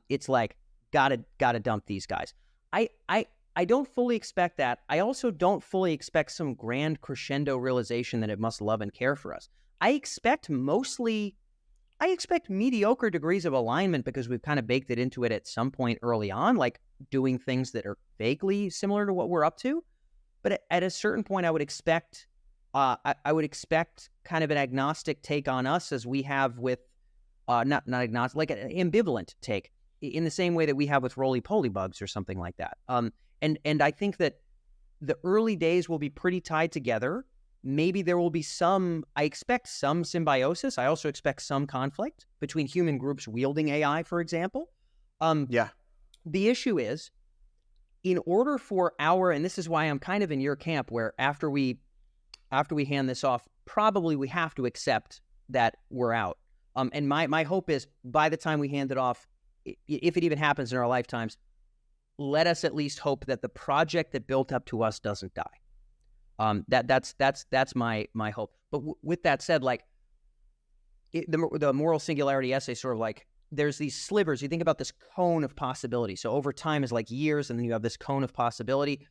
A: it's like gotta dump these guys. I don't fully expect that. I also don't fully expect some grand crescendo realization that it must love and care for us. I expect mediocre degrees of alignment because we've kind of baked it into it at some point early on, like doing things that are vaguely similar to what we're up to. But at a certain point, I would expect kind of an agnostic take on us as we have with not agnostic, like an ambivalent take in the same way that we have with roly-poly bugs or something like that. And I think that the early days will be pretty tied together. Maybe there will be I expect some symbiosis. I also expect some conflict between human groups wielding AI, for example. The issue is, in order for and this is why I'm kind of in your camp, where after we hand this off, probably we have to accept that we're out. And my hope is by the time we hand it off, if it even happens in our lifetimes, let us at least hope that the project that built up to us doesn't die. That's my hope. But with that said, like the moral singularity essay, sort of like there's these slivers. You think about this cone of possibility. So over time is like years, and then you have this cone of possibility.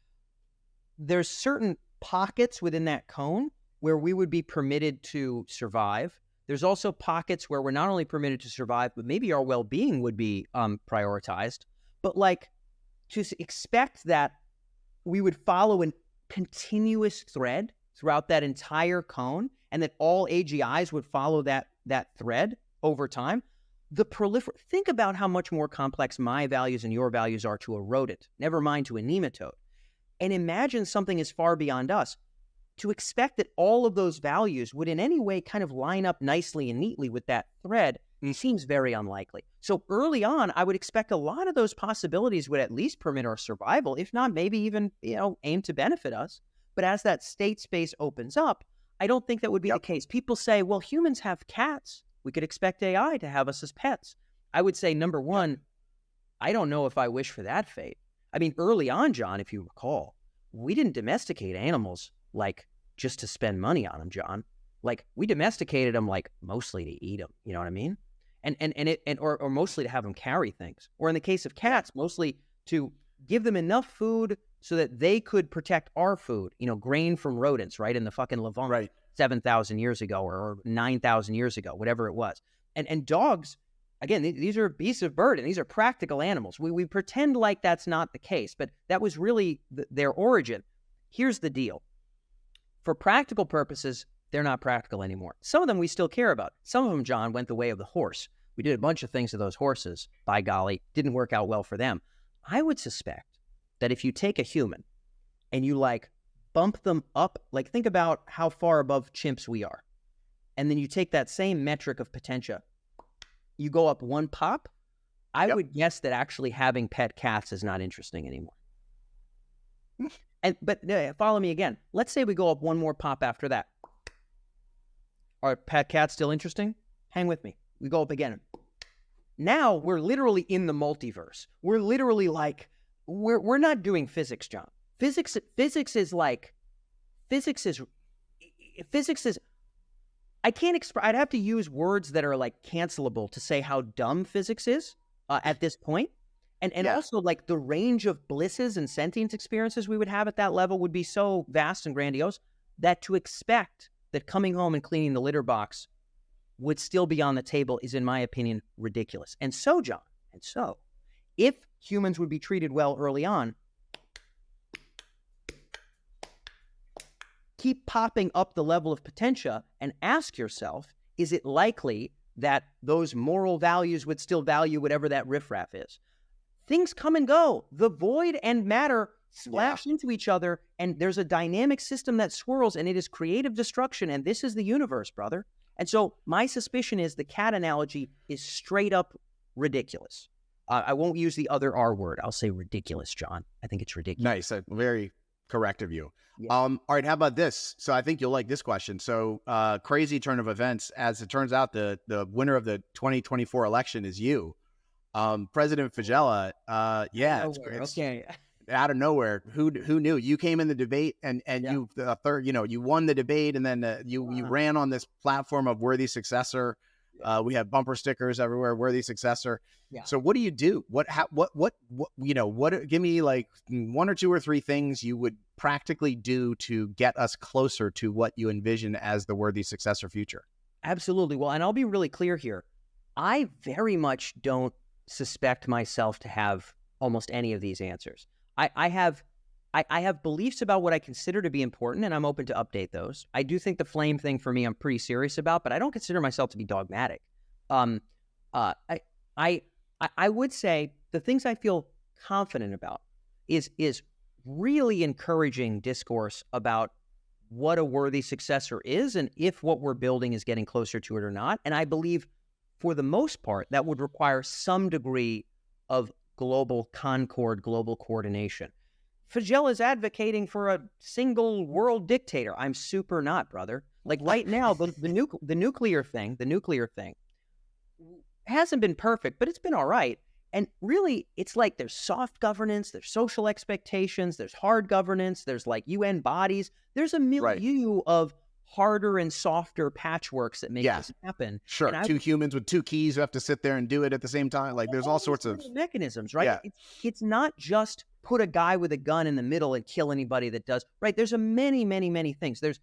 A: There's certain pockets within that cone where we would be permitted to survive. There's also pockets where we're not only permitted to survive, but maybe our well-being would be prioritized. But like to expect that we would follow a continuous thread throughout that entire cone, and that all AGIs would follow that thread over time. Think about how much more complex my values and your values are to a rodent, never mind to a nematode. And imagine something as far beyond us. To expect that all of those values would in any way kind of line up nicely and neatly with that thread seems very unlikely. So early on, I would expect a lot of those possibilities would at least permit our survival, if not maybe even, aim to benefit us. But as that state space opens up, I don't think that would be the case. People say, well, humans have cats. We could expect AI to have us as pets. I would say, number one, I don't know if I wish for that fate. I mean, early on, John, if you recall, we didn't domesticate animals like just to spend money on them, John. Like we domesticated them like mostly to eat them. You know what I mean? Or mostly to have them carry things. Or in the case of cats, mostly to give them enough food so that they could protect our food, grain from rodents, right? In the fucking Levant,
B: Right.
A: 7,000 years ago or 9,000 years ago, whatever it was. And dogs, again, these are beasts of burden. These are practical animals. We pretend like that's not the case, but that was really their origin. Here's the deal. For practical purposes, they're not practical anymore. Some of them we still care about. Some of them, John, went the way of the horse. We did a bunch of things to those horses, by golly, didn't work out well for them. I would suspect that if you take a human and you bump them up, think about how far above chimps we are. And then you take that same metric of potential, you go up one pop, I would guess that actually having pet cats is not interesting anymore. But follow me again. Let's say we go up one more pop after that. Are pet cats still interesting? Hang with me. We go up again. Now we're literally in the multiverse. We're literally we're not doing physics, John. Physics is I can't express. I'd have to use words that are cancelable to say how dumb physics is at this point. And also the range of blisses and sentience experiences we would have at that level would be so vast and grandiose that to expect that coming home and cleaning the litter box would still be on the table is, in my opinion, ridiculous. And so, John, if humans would be treated well early on, keep popping up the level of potential and ask yourself, is it likely that those moral values would still value whatever that riffraff is? Things come and go. The void and matter splash into each other, and there's a dynamic system that swirls, and it is creative destruction, and this is the universe, brother. And so my suspicion is the cat analogy is straight up ridiculous. I won't use the other R word. I'll say ridiculous, John. I think it's ridiculous.
B: Nice. Very, Correct of you.
A: Yeah.
B: All right, how about this? So I think you'll like this question. So crazy turn of events. As it turns out, the winner of the 2024 election is you. President Faggella, it's
A: Okay.
B: out of nowhere. Who knew? You came in the debate and you you won the debate, and then you ran on this platform of worthy successor. We have bumper stickers everywhere, worthy successor.
A: Yeah.
B: So what do you do? What give me like one or two or three things you would practically do to get us closer to what you envision as the worthy successor future?
A: Absolutely. Well, and I'll be really clear here. I very much don't suspect myself to have almost any of these answers. I have beliefs about what I consider to be important, and I'm open to update those. I do think the flame thing for me, I'm pretty serious about, but I don't consider myself to be dogmatic. I would say the things I feel confident about is really encouraging discourse about what a worthy successor is and if what we're building is getting closer to it or not. And I believe for the most part, that would require some degree of global concord, global coordination. Faggella is advocating for a single world dictator. I'm super not, brother. Like right now, the nuclear thing hasn't been perfect, but it's been all right. And really, it's like there's soft governance, there's social expectations, there's hard governance, there's like UN bodies. There's a milieu of harder and softer patchworks that make this happen.
B: Sure. Two humans with two keys who have to sit there and do it at the same time. Like there's all sorts of
A: mechanisms, right?
B: Yeah.
A: It's not just put a guy with a gun in the middle and kill anybody that does, right? There's many things. There's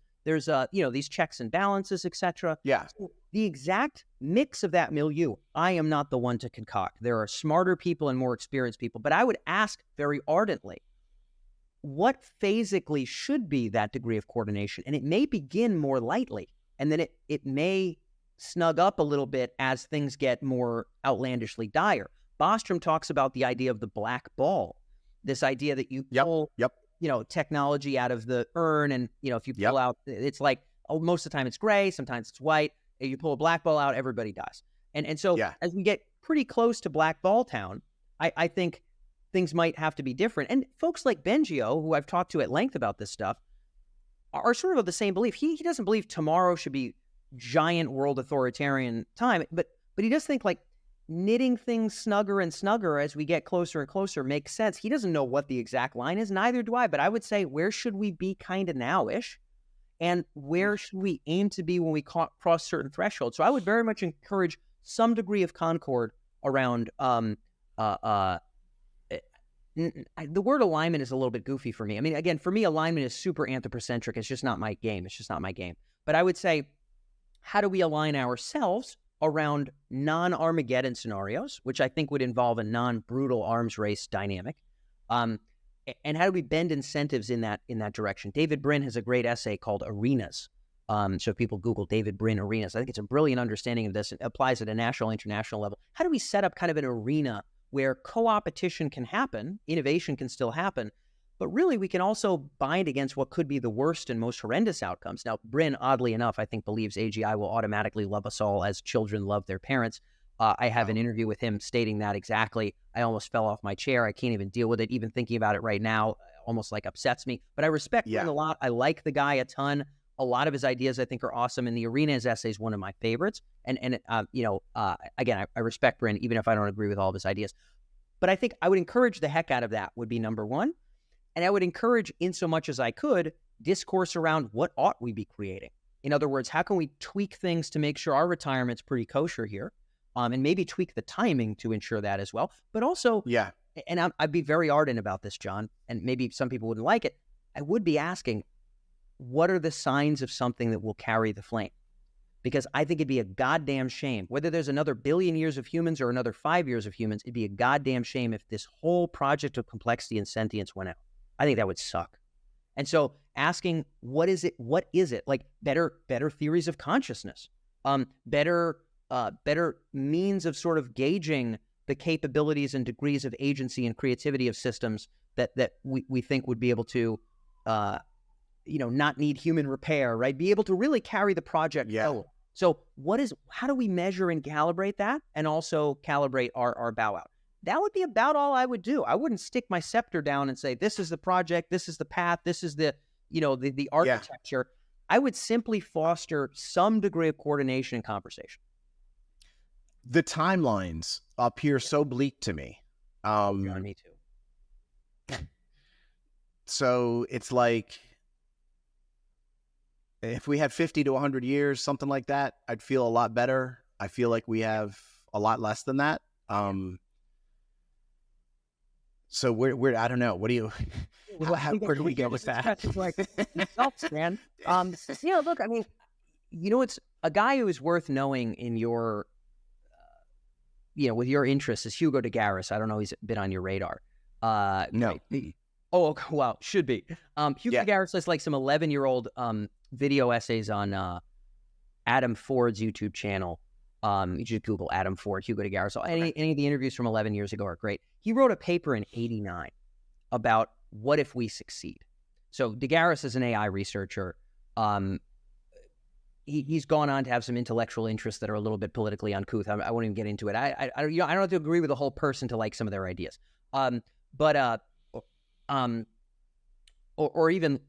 A: these checks and balances, etc.
B: Yeah.
A: So the exact mix of that milieu, I am not the one to concoct. There are smarter people and more experienced people, but I would ask very ardently, what physically should be that degree of coordination? And it may begin more lightly, and then it may snug up a little bit as things get more outlandishly dire. Bostrom talks about the idea of the black ball, this idea that you pull technology out of the urn, and if you pull out, it's like most of the time it's gray, sometimes it's white. If you pull a black ball out, everybody dies. And so as we get pretty close to black ball town, I think things might have to be different. And folks like Bengio, who I've talked to at length about this stuff, are sort of the same belief. He doesn't believe tomorrow should be giant world authoritarian time, but he does think like knitting things snugger and snugger as we get closer and closer makes sense. He doesn't know what the exact line is, neither do I, but I would say, where should we be kind of now-ish? And where should we aim to be when we cross certain thresholds? So I would very much encourage some degree of concord around the word alignment is a little bit goofy for me. I mean, again, for me, alignment is super anthropocentric. It's just not my game. But I would say, how do we align ourselves around non-Armageddon scenarios, which I think would involve a non-brutal arms race dynamic? And how do we bend incentives in that direction? David Brin has a great essay called Arenas. So if people Google David Brin Arenas, I think it's a brilliant understanding of this. It applies at a national, international level. How do we set up kind of an arena where co-opetition can happen, innovation can still happen, but really we can also bind against what could be the worst and most horrendous outcomes? Now, Brin, oddly enough, I think believes AGI will automatically love us all as children love their parents. I have an interview with him stating that exactly. I almost fell off my chair. I can't even deal with it. Even thinking about it right now almost like upsets me. But I respect Brin a lot. I like the guy a ton. A lot of his ideas I think are awesome, and the Arenas essay is one of my favorites. Again, I respect Brin, even if I don't agree with all of his ideas. But I think I would encourage the heck out of that would be number one. And I would encourage, in so much as I could, discourse around what ought we be creating. In other words, how can we tweak things to make sure our retirement's pretty kosher here? And maybe tweak the timing to ensure that as well. But also, and I'd be very ardent about this, John, and maybe some people wouldn't like it. I would be asking, what are the signs of something that will carry the flame? Because I think it'd be a goddamn shame, whether there's another 1 billion years of humans or another 5 years of humans, it'd be a goddamn shame if this whole project of complexity and sentience went out. I think that would suck. And so asking, what is it? Like better theories of consciousness, better means of sort of gauging the capabilities and degrees of agency and creativity of systems that we think would be able to, not need human repair, right? Be able to really carry the project forward. So how do we measure and calibrate that, and also calibrate our bow out? that would be about all I would do. I wouldn't stick my scepter down and say, this is the project, this is the path, this is the, the architecture. I would simply foster some degree of coordination and conversation.
B: The timelines appear so bleak to me.
A: Me too.
B: So it's like, if we had 50 to 100 years, something like that, I'd feel a lot better. I feel like we have a lot less than that. So where I don't know. What do you? Where do we go with that?
A: Like, results, man. Look, I mean, it's a guy who is worth knowing in your, with your interests is Hugo de Garis. I don't know, he's been on your radar.
B: No.
A: Oh, wow, should be. Hugo de Garis has like some 11-year-old video essays on Adam Ford's YouTube channel. You just Google Adam Ford, Hugo de Garis. So any of the interviews from 11 years ago are great. He wrote a paper in '89 about what if we succeed. So de Garis is an AI researcher. He's gone on to have some intellectual interests that are a little bit politically uncouth. I won't even get into it. I don't have to agree with the whole person to like some of their ideas. Or even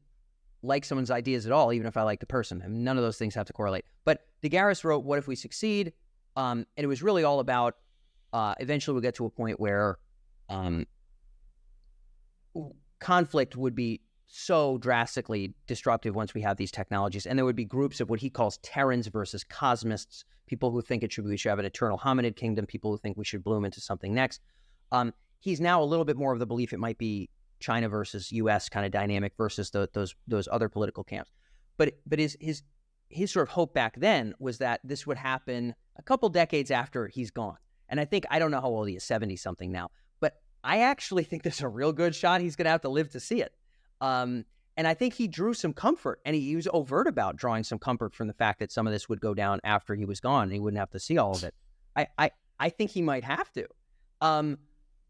A: like someone's ideas at all, even if I like the person. I mean, none of those things have to correlate. But de Garis wrote What If We Succeed? And it was really all about eventually we'll get to a point where conflict would be so drastically disruptive once we have these technologies. And there would be groups of what he calls Terrans versus Cosmists, people who think we should have an eternal hominid kingdom, people who think we should bloom into something next. He's now a little bit more of the belief it might be China versus U.S. kind of dynamic versus those other political camps. But his sort of hope back then was that this would happen a couple decades after he's gone. And I don't know how old he is, 70-something now. But I actually think there's a real good shot he's going to have to live to see it. And I think he drew some comfort, and he was overt about drawing some comfort from the fact that some of this would go down after he was gone, and he wouldn't have to see all of it. I think he might have to.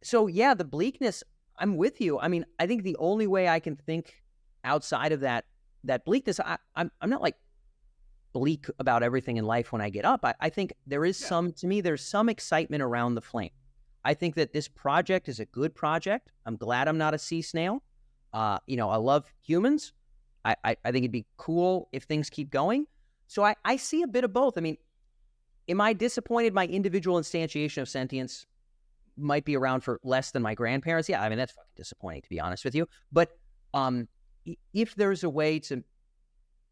A: So yeah, the bleakness, I'm with you. I mean, I think the only way I can think outside of that bleakness, I'm not like bleak about everything in life when I get up. I think there is there's some excitement around the flame. I think that this project is a good project. I'm glad I'm not a sea snail. I love humans. I think it'd be cool if things keep going. So I see a bit of both. I mean, am I disappointed my individual instantiation of sentience might be around for less than my grandparents? Yeah, I mean, that's fucking disappointing, to be honest with you. But if there's a way to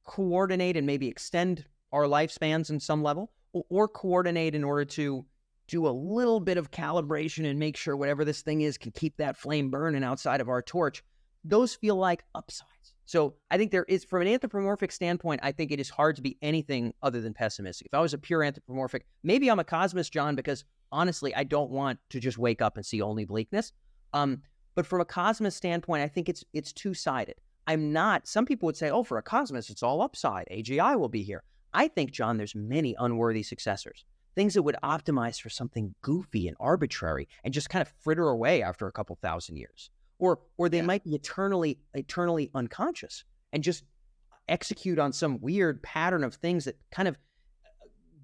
A: coordinate and maybe extend our lifespans in some level, or coordinate in order to do a little bit of calibration and make sure whatever this thing is can keep that flame burning outside of our torch, those feel like upsides. So I think there is, from an anthropomorphic standpoint, I think it is hard to be anything other than pessimistic. If I was a pure anthropomorphic, maybe I'm a cosmist, John, because honestly, I don't want to just wake up and see only bleakness. But from a cosmist standpoint, I think it's two-sided. I'm not, some people would say, oh, for a cosmist, it's all upside. AGI will be here. I think, John, there's many unworthy successors, things that would optimize for something goofy and arbitrary and just kind of fritter away after a couple thousand years. Or they might be eternally unconscious and just execute on some weird pattern of things that kind of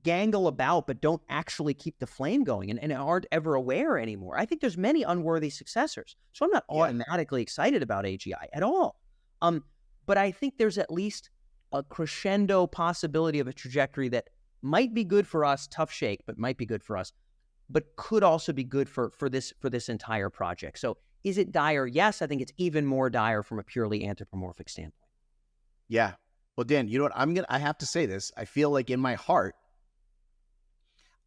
A: gangle about but don't actually keep the flame going and aren't ever aware anymore. I think there's many unworthy successors. So I'm not automatically excited about AGI at all. But I think there's at least a crescendo possibility of a trajectory that might be good for us, tough shake, but might be good for us, but could also be good for this entire project. So is it dire? Yes, I think it's even more dire from a purely anthropomorphic standpoint.
B: Yeah. Well, Dan, you know what? I have to say this. I feel like in my heart,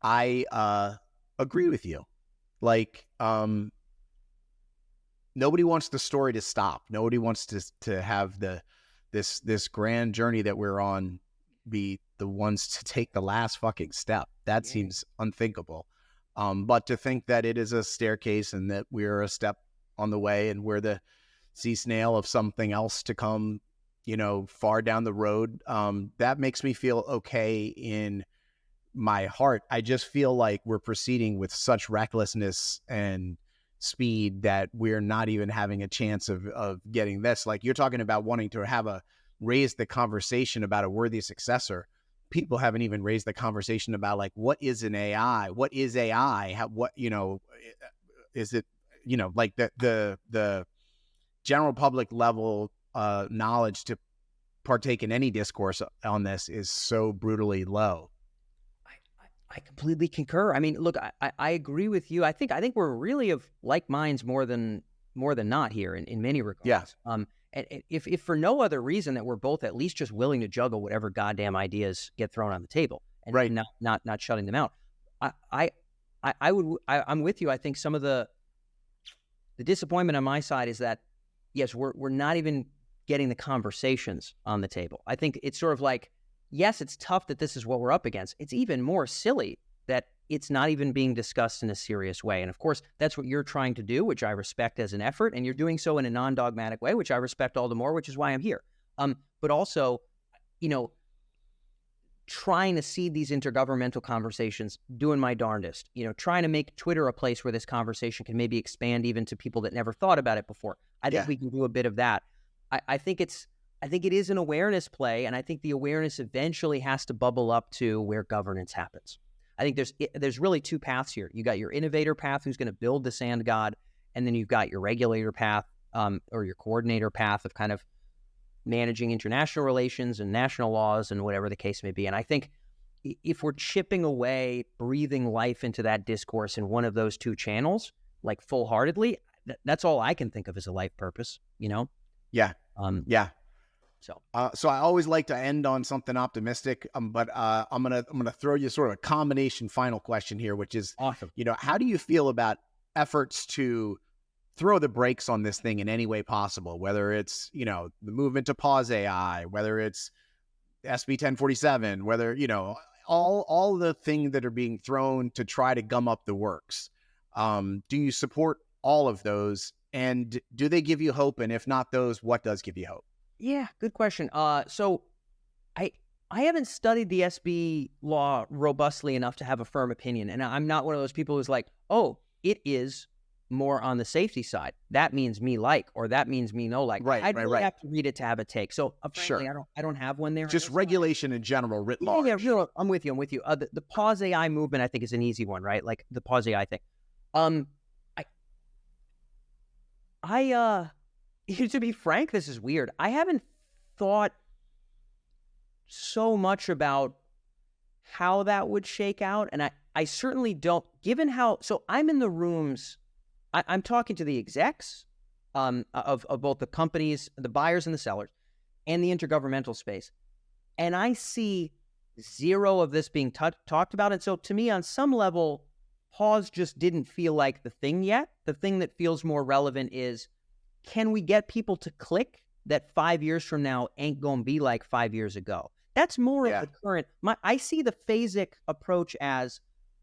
B: I agree with you. Like, nobody wants the story to stop. Nobody wants to have this grand journey that we're on be the ones to take the last fucking step. That seems unthinkable. But to think that it is a staircase and that we're a step on the way and we're the sea snail of something else to come, far down the road, that makes me feel okay in my heart. I just feel like we're proceeding with such recklessness and speed that we're not even having a chance of getting this. Like, you're talking about wanting to raise the conversation about a worthy successor. People haven't even raised the conversation about, like, what is an AI? What is AI? is it, like the general public level knowledge to partake in any discourse on this is so brutally low.
A: I completely concur. I mean, look, I agree with you. I think we're really of like minds more than not here in many regards.
B: Yeah.
A: And if for no other reason that we're both at least just willing to juggle whatever goddamn ideas get thrown on the table and
B: right.
A: not shutting them out. I'm with you. I think some of the disappointment on my side is that, yes, we're not even getting the conversations on the table. I think it's sort of like, yes, it's tough that this is what we're up against. It's even more silly that it's not even being discussed in a serious way. And of course, that's what you're trying to do, which I respect as an effort. And you're doing so in a non-dogmatic way, which I respect all the more, which is why I'm here. But also, trying to seed these intergovernmental conversations, doing my darndest, trying to make Twitter a place where this conversation can maybe expand even to people that never thought about it before. I think we can do a bit of that. I think it is an awareness play, and I think the awareness eventually has to bubble up to where governance happens. I think there's really two paths here. You got your innovator path, who's going to build the sand god, and then you've got your regulator path, or your coordinator path of kind of managing international relations and national laws and whatever the case may be. And I think if we're chipping away, breathing life into that discourse in one of those two channels, like full-heartedly, that's all I can think of as a life purpose,
B: Yeah.
A: Yeah.
B: So I always like to end on something optimistic, but I'm gonna throw you sort of a combination final question here, which is,
A: awesome.
B: How do you feel about efforts to throw the brakes on this thing in any way possible? Whether it's the movement to pause AI, whether it's SB 1047, whether all the things that are being thrown to try to gum up the works. Do you support all of those, and do they give you hope? And if not those, what does give you hope?
A: Yeah, good question. So I haven't studied the SB law robustly enough to have a firm opinion. And I'm not one of those people who's like, oh, it is more on the safety side. That means me like, or that means me no like.
B: Right,
A: I'd
B: right,
A: really
B: right.
A: have to read it to have a take. So frankly,
B: Sure.
A: I don't have one there.
B: Just regulation in general, writ large.
A: Yeah, I'm with you. The pause AI movement, I think, is an easy one, right? Like the pause AI thing. To be frank, this is weird. I haven't thought so much about how that would shake out. And I certainly don't, given how, so I'm in the rooms, I'm talking to the execs of both the companies, the buyers and the sellers, and the intergovernmental space. And I see zero of this being talked about. And so to me, on some level, pause just didn't feel like the thing yet. The thing that feels more relevant is, can we get people to click that 5 years from now ain't going to be like 5 years ago? That's more of the current. I see the phasic approach as,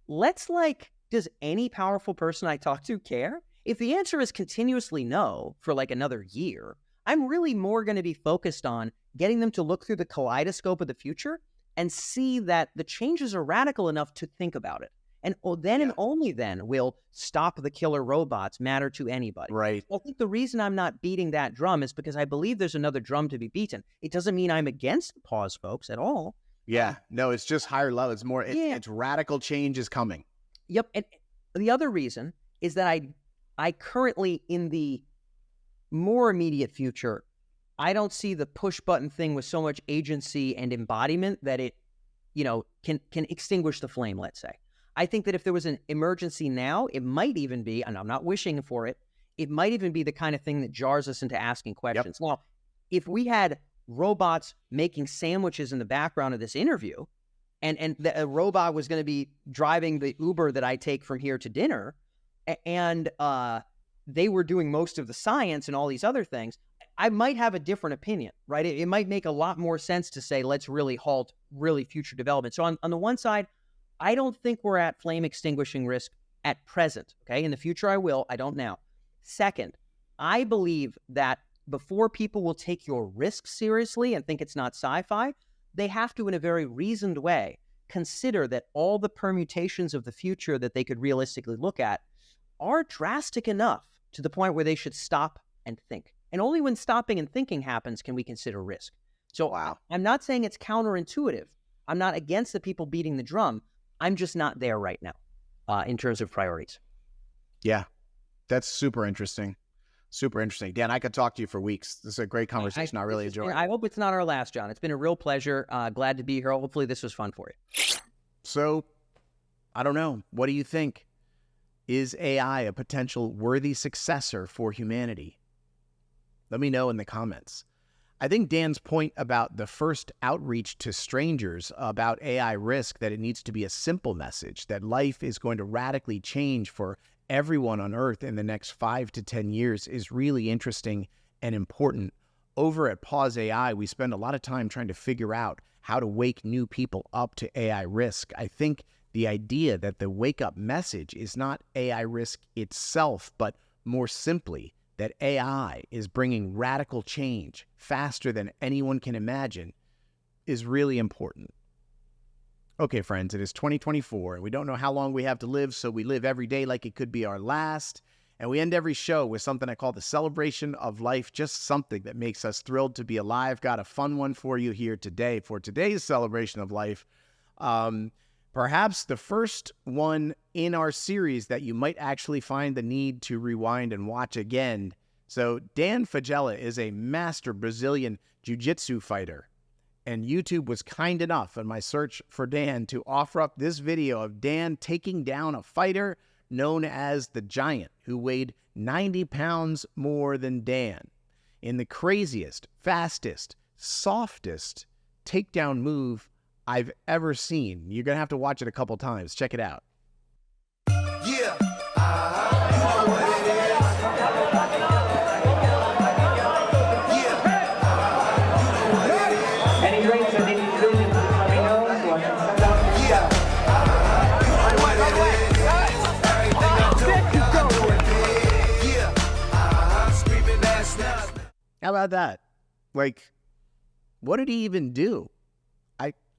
A: does any powerful person I talk to care? If the answer is continuously no for like another year, I'm really more going to be focused on getting them to look through the kaleidoscope of the future and see that the changes are radical enough to think about it. And then and only then will stop the killer robots matter to anybody.
B: Right.
A: I think the reason I'm not beating that drum is because I believe there's another drum to be beaten. It doesn't mean I'm against the pause, folks, at all.
B: Yeah. No, it's just higher level. It's more, it's radical change is coming.
A: Yep. And the other reason is that I currently, in the more immediate future, I don't see the push button thing with so much agency and embodiment that it, can extinguish the flame, let's say. I think that if there was an emergency now, it might even be, and I'm not wishing for it, it might even be the kind of thing that jars us into asking questions. Yep. Now, if we had robots making sandwiches in the background of this interview, and a robot was going to be driving the Uber that I take from here to dinner, and they were doing most of the science and all these other things, I might have a different opinion, right? It might make a lot more sense to say, let's really halt future development. So on the one side, I don't think we're at flame extinguishing risk at present, okay? In the future, I will. I don't now. Second, I believe that before people will take your risk seriously and think it's not sci-fi, they have to, in a very reasoned way, consider that all the permutations of the future that they could realistically look at are drastic enough to the point where they should stop and think. And only when stopping and thinking happens can we consider risk. So I'm not saying it's counterintuitive. I'm not against the people beating the drum. I'm just not there right now in terms of priorities.
B: Yeah. That's super interesting. Super interesting. Dan, I could talk to you for weeks. This is a great conversation. I really enjoyed it.
A: I hope it's not our last, John. It's been a real pleasure. Glad to be here. Hopefully this was fun for you.
B: So, I don't know. What do you think? Is AI a potential worthy successor for humanity? Let me know in the comments. I think Dan's point about the first outreach to strangers about AI risk, that it needs to be a simple message, that life is going to radically change for everyone on Earth in the next 5 to 10 years, is really interesting and important. Over at Pause AI, we spend a lot of time trying to figure out how to wake new people up to AI risk. I think the idea that the wake-up message is not AI risk itself, but more simply that AI is bringing radical change faster than anyone can imagine, is really important. Okay, friends, it is 2024, and we don't know how long we have to live, so we live every day like it could be our last. And we end every show with something I call the celebration of life, just something that makes us thrilled to be alive. Got a fun one for you here today for today's celebration of life. Perhaps the first one in our series that you might actually find the need to rewind and watch again. So Dan Faggella is a master Brazilian jiu-jitsu fighter, and YouTube was kind enough in my search for Dan to offer up this video of Dan taking down a fighter known as the Giant, who weighed 90 pounds more than Dan, in the craziest, fastest, softest takedown move I've ever seen. You're going to have to watch it a couple times. Check it out.
C: Yeah. You know what it is. Yeah. You know what it is.
D: Any drinks or any inclusions, let me know. So I can send out your
C: Yeah. You know what it is. Everything I do, I do it big. Yeah. Screaming ass now.
B: How about that? Like, what did he even do?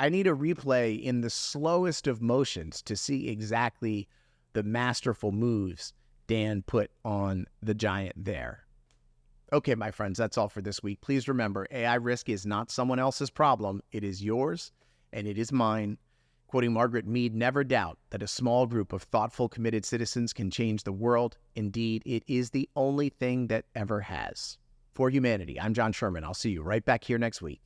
B: I need a replay in the slowest of motions to see exactly the masterful moves Dan put on the Giant there. Okay, my friends, that's all for this week. Please remember, AI risk is not someone else's problem. It is yours, and it is mine. Quoting Margaret Mead, never doubt that a small group of thoughtful, committed citizens can change the world. Indeed, it is the only thing that ever has. For humanity, I'm John Sherman. I'll see you right back here next week.